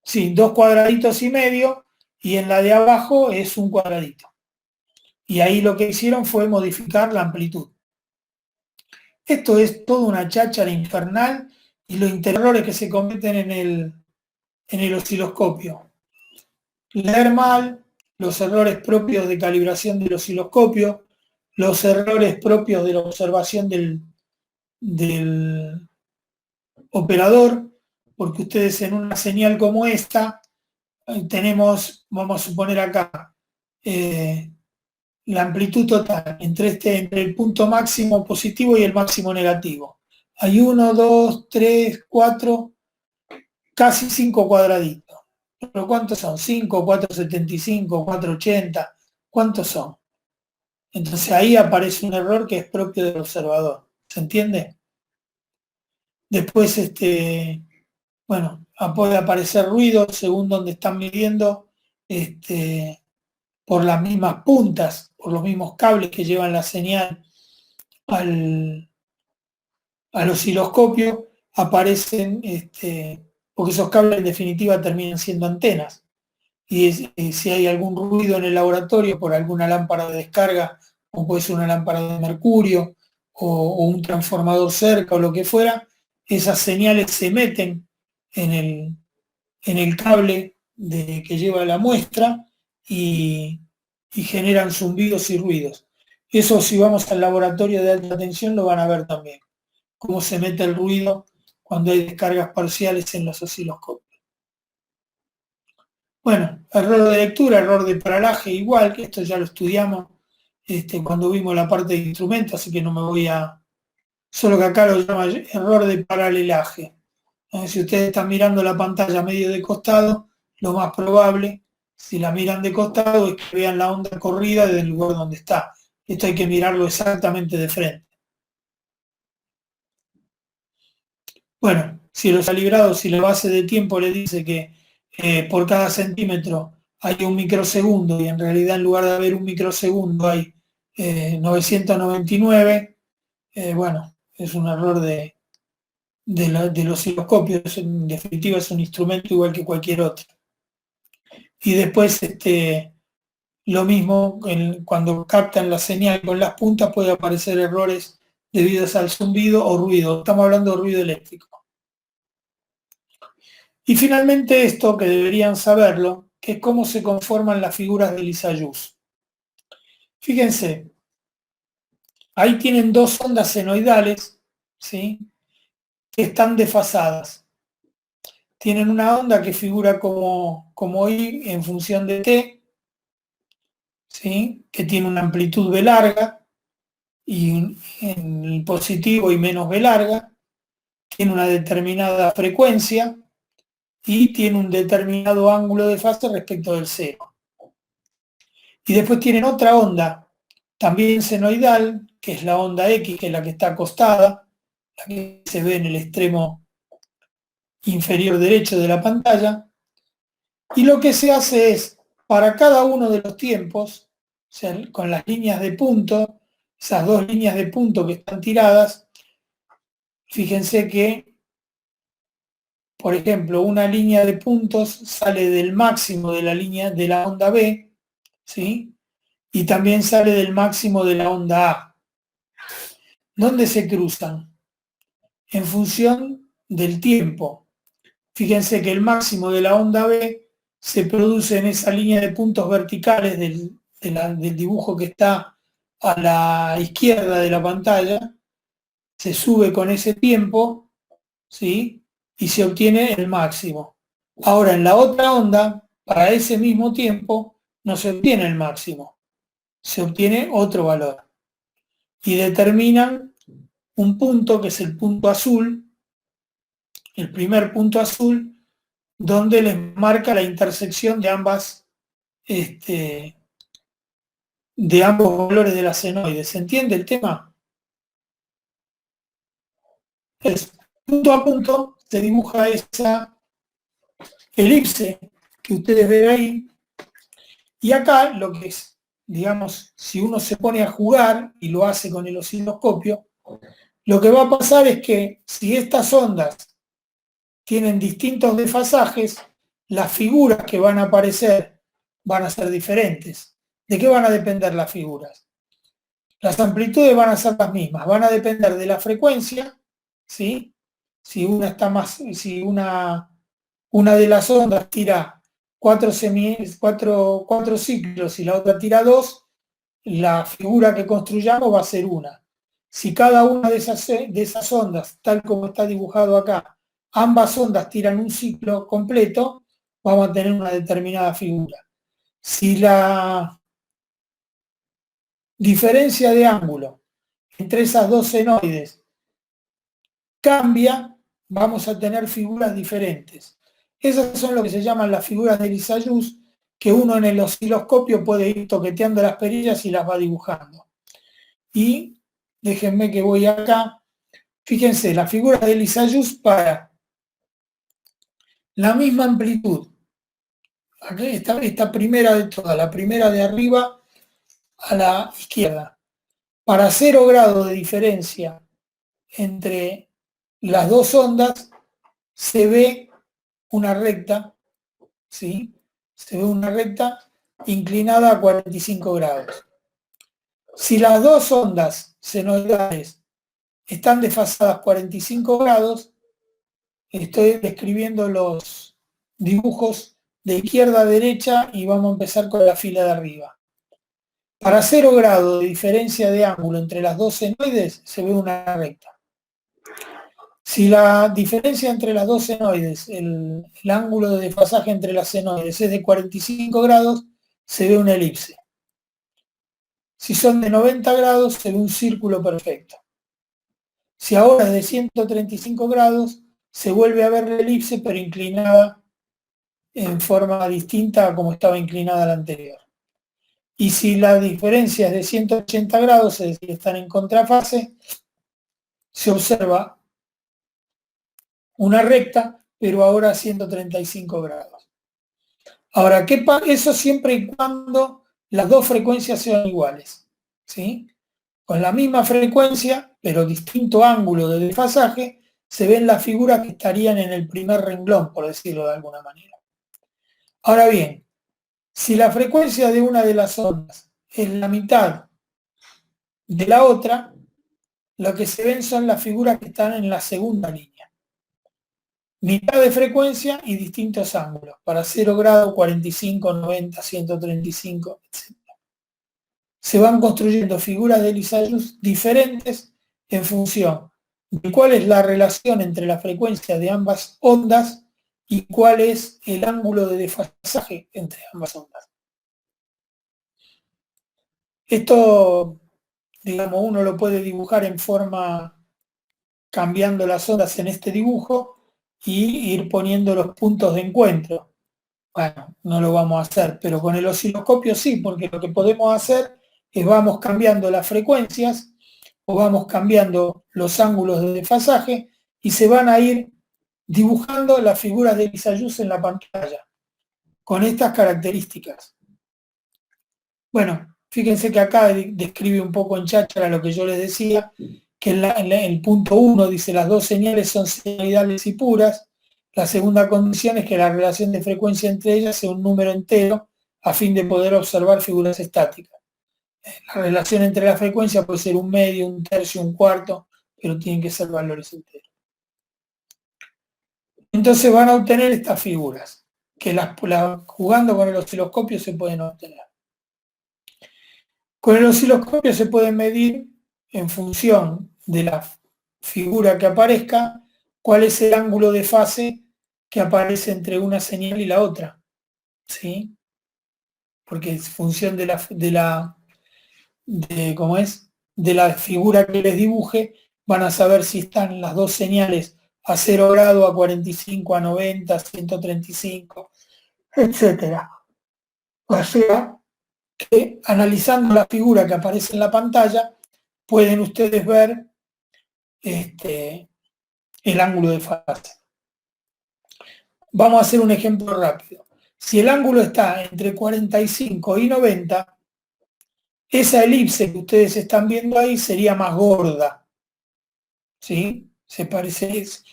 2 cuadraditos y medio, y en la de abajo es un cuadradito. Y ahí lo que hicieron fue modificar la amplitud. Esto es toda una cháchara infernal y los errores que se cometen en el osciloscopio. Leer mal, los errores propios de calibración del osciloscopio, los errores propios de la observación del del operador, porque ustedes en una señal como esta tenemos, vamos a suponer acá, la amplitud total entre el punto máximo positivo y el máximo negativo. Hay 1, 2, 3, 4, casi 5 cuadraditos. ¿Pero cuántos son? 5, 475, 480, ¿cuántos son? Entonces ahí aparece un error que es propio del observador. ¿Se entiende? Después, bueno, puede aparecer ruido según donde están midiendo, por las mismas puntas, por los mismos cables que llevan la señal al osciloscopio, aparecen, porque esos cables en definitiva terminan siendo antenas. Y si hay algún ruido en el laboratorio por alguna lámpara de descarga, o puede ser una lámpara de mercurio, o un transformador cerca, o lo que fuera, esas señales se meten en el cable que lleva la muestra y generan zumbidos y ruidos. Eso, si vamos al laboratorio de alta tensión, lo van a ver también, cómo se mete el ruido cuando hay descargas parciales en los osciloscopios. Bueno, error de lectura, error de paralaje, igual, que esto ya lo estudiamos cuando vimos la parte de instrumentos, así que no me voy a... Solo que acá lo llama error de paralelaje. Si ustedes están mirando la pantalla medio de costado, lo más probable, si la miran de costado, es que vean la onda corrida desde el lugar donde está. Esto hay que mirarlo exactamente de frente. Bueno, si los calibrados, si la base de tiempo le dice que por cada centímetro hay un microsegundo y en realidad en lugar de haber un microsegundo hay 999, bueno, es un error del osciloscopio, en definitiva es un instrumento igual que cualquier otro. Y después, lo mismo, cuando captan la señal con las puntas puede aparecer errores debidos al zumbido o ruido. Estamos hablando de ruido eléctrico. Y finalmente esto, que deberían saberlo, que es cómo se conforman las figuras de Lissajous. Fíjense, ahí tienen dos ondas senoidales, ¿sí?, que están desfasadas. Tienen una onda que figura como I en función de T, ¿sí?, que tiene una amplitud V larga, y en el positivo y menos V larga, tiene una determinada frecuencia y tiene un determinado ángulo de fase respecto del cero. Y después tienen otra onda, también senoidal, que es la onda X, que es la que está acostada, la que se ve en el extremo inferior derecho de la pantalla. Y lo que se hace es, para cada uno de los tiempos, o sea, con las líneas de punto, esas dos líneas de punto que están tiradas, fíjense que, por ejemplo, una línea de puntos sale del máximo de la línea de la onda B, ¿sí?, y también sale del máximo de la onda A. ¿Dónde se cruzan? En función del tiempo. Fíjense que el máximo de la onda B se produce en esa línea de puntos verticales del dibujo que está a la izquierda de la pantalla, se sube con ese tiempo, ¿sí?, y se obtiene el máximo. Ahora, en la otra onda, para ese mismo tiempo, no se obtiene el máximo, se obtiene otro valor. Y determinan un punto, que es el punto azul, el primer punto azul, donde les marca la intersección de de ambos valores de la senoide. ¿Se entiende el tema? Es punto a punto se dibuja esa elipse que ustedes ven ahí, y acá lo que es, digamos, si uno se pone a jugar y lo hace con el osciloscopio, lo que va a pasar es que si estas ondas tienen distintos desfasajes, las figuras que van a aparecer van a ser diferentes. ¿De qué van a depender las figuras? Las amplitudes van a ser las mismas, van a depender de la frecuencia, ¿sí? Si una está más, si una de las ondas tira cuatro ciclos y la otra tira dos, la figura que construyamos va a ser una. Si cada una de esas ondas, tal como está dibujado acá, ambas ondas tiran un ciclo completo, vamos a tener una determinada figura. Si la diferencia de ángulo entre esas dos senoides cambia, vamos a tener figuras diferentes. Esas son lo que se llaman las figuras de Lissajous, que uno en el osciloscopio puede ir toqueteando las perillas y las va dibujando. Y déjenme que voy acá. Fíjense, la figura de Lissajous para la misma amplitud. Aquí está esta primera de todas, la primera de arriba a la izquierda. Para 0 grados de diferencia entre las dos ondas, se ve una recta, ¿sí? Se ve una recta inclinada a 45 grados. Si las dos ondas senoidales están desfasadas 45 grados, estoy describiendo los dibujos de izquierda a derecha y vamos a empezar con la fila de arriba. Para 0 grados de diferencia de ángulo entre las dos senoides, se ve una recta. Si la diferencia entre las dos senoides, el ángulo de desfasaje entre las senoides es de 45 grados, se ve una elipse. Si son de 90 grados, se ve un círculo perfecto. Si ahora es de 135 grados, se vuelve a ver la elipse, pero inclinada en forma distinta a como estaba inclinada la anterior. Y si la diferencia es de 180 grados, es decir, están en contrafase, se observa una recta, pero ahora a 135 grados. Ahora, eso siempre y cuando las dos frecuencias sean iguales, ¿sí? Con la misma frecuencia, pero distinto ángulo de desfasaje, se ven las figuras que estarían en el primer renglón, por decirlo de alguna manera. Ahora bien, si la frecuencia de una de las ondas es la mitad de la otra, lo que se ven son las figuras que están en la segunda línea. Mitad de frecuencia y distintos ángulos, para 0 grados, 45, 90, 135, etc. Se van construyendo figuras de Lissajous diferentes en función de cuál es la relación entre la frecuencia de ambas ondas y cuál es el ángulo de desfasaje entre ambas ondas. Esto, digamos, uno lo puede dibujar en forma cambiando las ondas en este dibujo y ir poniendo los puntos de encuentro. Bueno, no lo vamos a hacer, pero con el osciloscopio sí, porque lo que podemos hacer es vamos cambiando las frecuencias o vamos cambiando los ángulos de desfasaje y se van a ir dibujando las figuras de Lissajous en la pantalla con estas características. Bueno, fíjense que acá describe un poco en cháchara lo que yo les decía, que en el punto 1 dice las dos señales son senoidales y puras. La segunda condición es que la relación de frecuencia entre ellas sea un número entero a fin de poder observar figuras estáticas. La relación entre la frecuencia puede ser un medio, un tercio, un cuarto, pero tienen que ser valores enteros. Entonces van a obtener estas figuras, que jugando con el osciloscopio se pueden obtener. Con el osciloscopio se puede medir en función de la figura que aparezca cuál es el ángulo de fase que aparece entre una señal y la otra, ¿sí? Porque en función de la figura que les dibuje, van a saber si están las dos señales a 0 grado, a 45, a 90, a 135, etc. O sea, que analizando la figura que aparece en la pantalla, pueden ustedes ver el ángulo de fase. Vamos a hacer un ejemplo rápido. Si el ángulo está entre 45 y 90, esa elipse que ustedes están viendo ahí sería más gorda, ¿sí?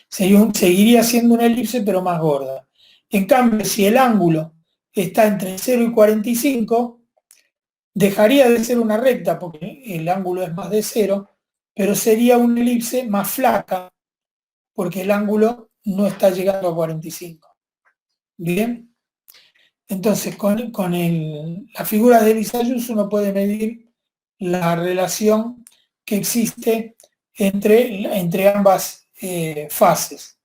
Seguiría siendo una elipse, pero más gorda. En cambio, si el ángulo está entre 0 y 45, dejaría de ser una recta, porque el ángulo es más de 0, pero sería una elipse más flaca, porque el ángulo no está llegando a 45. ¿Bien? Entonces, con la figura de Lissajous uno puede medir la relación que existe entre ambas fases,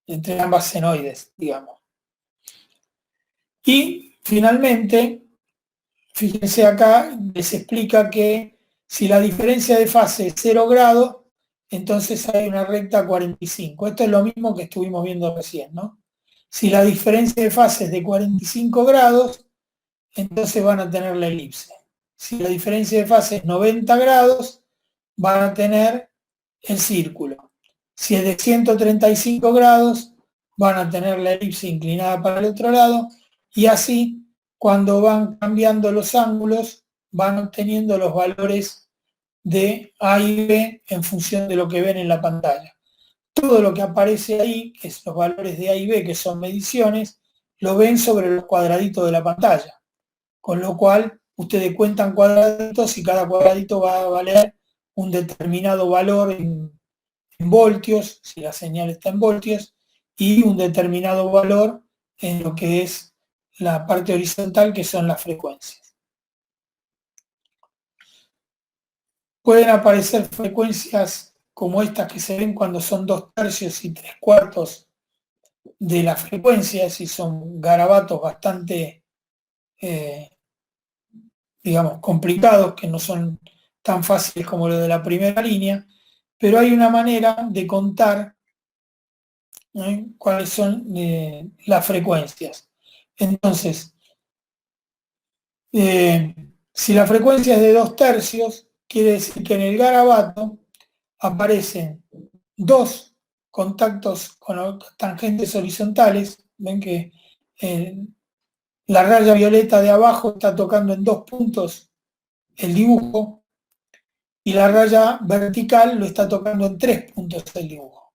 entre ambas senoides, digamos. Y finalmente, fíjense acá, les explica que si la diferencia de fase es 0 grados, entonces hay una recta 45. Esto es lo mismo que estuvimos viendo recién, ¿no? Si la diferencia de fase es de 45 grados, entonces van a tener la elipse. Si la diferencia de fase es 90 grados, van a tener el círculo. Si es de 135 grados, van a tener la elipse inclinada para el otro lado, y así, cuando van cambiando los ángulos, van obteniendo los valores de A y B en función de lo que ven en la pantalla. Todo lo que aparece ahí, que son los valores de A y B, que son mediciones, lo ven sobre los cuadraditos de la pantalla. Con lo cual, ustedes cuentan cuadraditos y cada cuadradito va a valer un determinado valor en voltios, si la señal está en voltios, y un determinado valor en lo que es la parte horizontal, que son las frecuencias. Pueden aparecer frecuencias como estas que se ven cuando son 2/3 y 3/4 de las frecuencias, y son garabatos bastante, digamos, complicados, que no son tan fáciles como lo de la primera línea, pero hay una manera de contar cuáles son las frecuencias. Entonces, si la frecuencia es de 2/3, quiere decir que en el garabato aparecen dos contactos con tangentes horizontales. Ven que la raya violeta de abajo está tocando en 2 puntos el dibujo, y la raya vertical lo está tocando en 3 puntos el dibujo.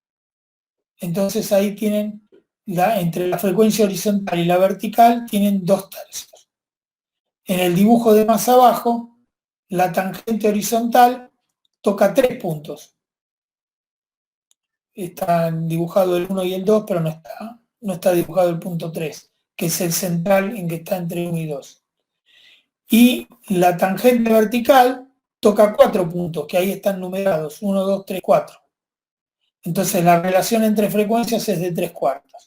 Entonces ahí tienen, entre la frecuencia horizontal y la vertical, tienen 2/3. En el dibujo de más abajo, la tangente horizontal toca 3 puntos. Está dibujado el 1 y el 2, pero no está dibujado el punto 3, que es el central en que está entre 1 y 2. Y la tangente vertical toca 4 puntos, que ahí están numerados, 1, 2, 3, 4. Entonces la relación entre frecuencias es de 3/4.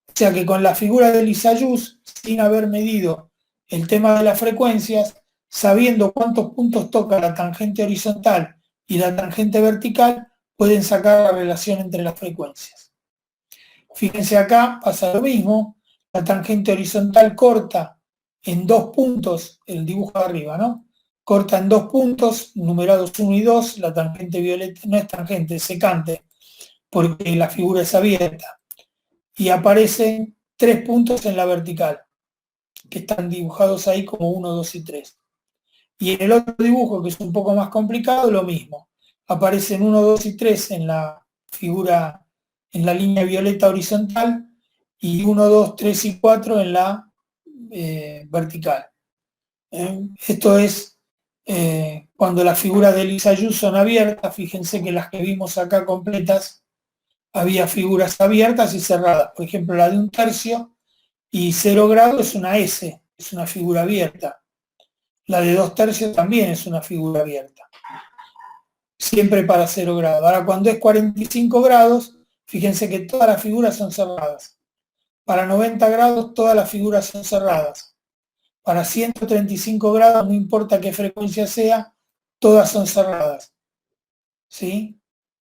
O sea que con la figura de Lissajous, sin haber medido el tema de las frecuencias, sabiendo cuántos puntos toca la tangente horizontal y la tangente vertical, pueden sacar la relación entre las frecuencias. Fíjense acá, pasa lo mismo, la tangente horizontal corta en 2 puntos, el dibujo de arriba, ¿no? Corta en 2 puntos, numerados 1 y 2, la tangente violeta, no es tangente, es secante, porque la figura es abierta. Y aparecen 3 puntos en la vertical, que están dibujados ahí como 1, 2 y 3. Y en el otro dibujo, que es un poco más complicado, lo mismo. Aparecen 1, 2 y 3 en la figura, en la línea violeta horizontal, y 1, 2, 3 y 4 en la vertical. Esto es cuando las figuras de Lissajous son abiertas. Fíjense que las que vimos acá completas, había figuras abiertas y cerradas. Por ejemplo, la de 1/3 y 0 grados es una S, es una figura abierta. La de 2/3 también es una figura abierta. Siempre para 0 grados. Ahora, cuando es 45 grados, fíjense que todas las figuras son cerradas. Para 90 grados, todas las figuras son cerradas. Para 135 grados, no importa qué frecuencia sea, todas son cerradas. ¿Sí?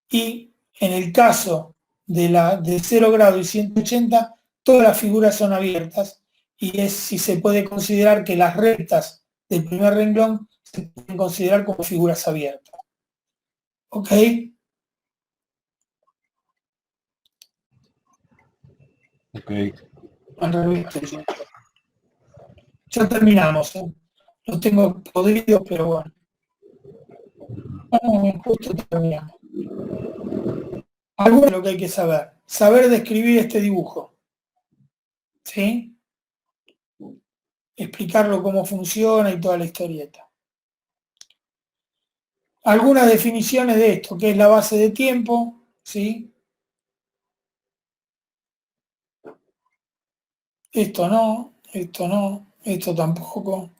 Y en el caso de 0 grados y 180, todas las figuras son abiertas, y es si se puede considerar que las rectas del primer renglón se pueden considerar como figuras abiertas. ¿Ok? Ok. Al revés. Ya terminamos. Lo tengo podrido, pero bueno. Justo terminamos. Algo de lo que hay que saber. Saber describir este dibujo. ¿Sí? Explicarlo cómo funciona y toda la historieta. Algunas definiciones de esto, que es la base de tiempo, ¿sí? Esto no, esto no, esto tampoco.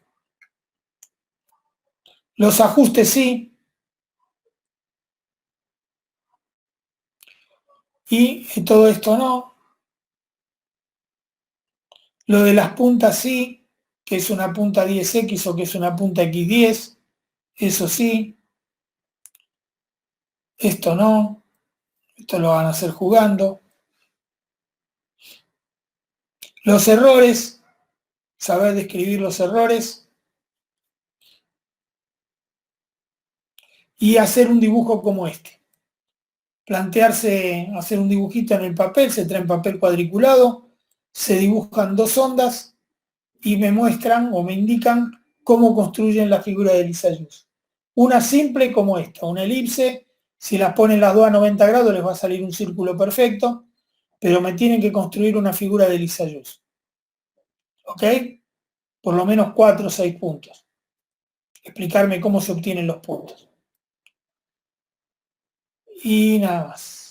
Los ajustes sí, Y todo esto no. Lo de las puntas sí, que es una punta 10x o que es una punta x10, eso sí. Esto no, esto lo van a hacer jugando. Los errores, saber describir los errores y hacer un dibujo como este. Plantearse hacer un dibujito en el papel, se trae en papel cuadriculado, se dibujan dos ondas y me muestran o me indican cómo construyen la figura de Lissajous. Una simple como esta, una elipse, si las ponen las dos a 90 grados les va a salir un círculo perfecto, pero me tienen que construir una figura de Lissajous. ¿Ok? Por lo menos 4 o 6 puntos. Explicarme cómo se obtienen los puntos. Y nada más.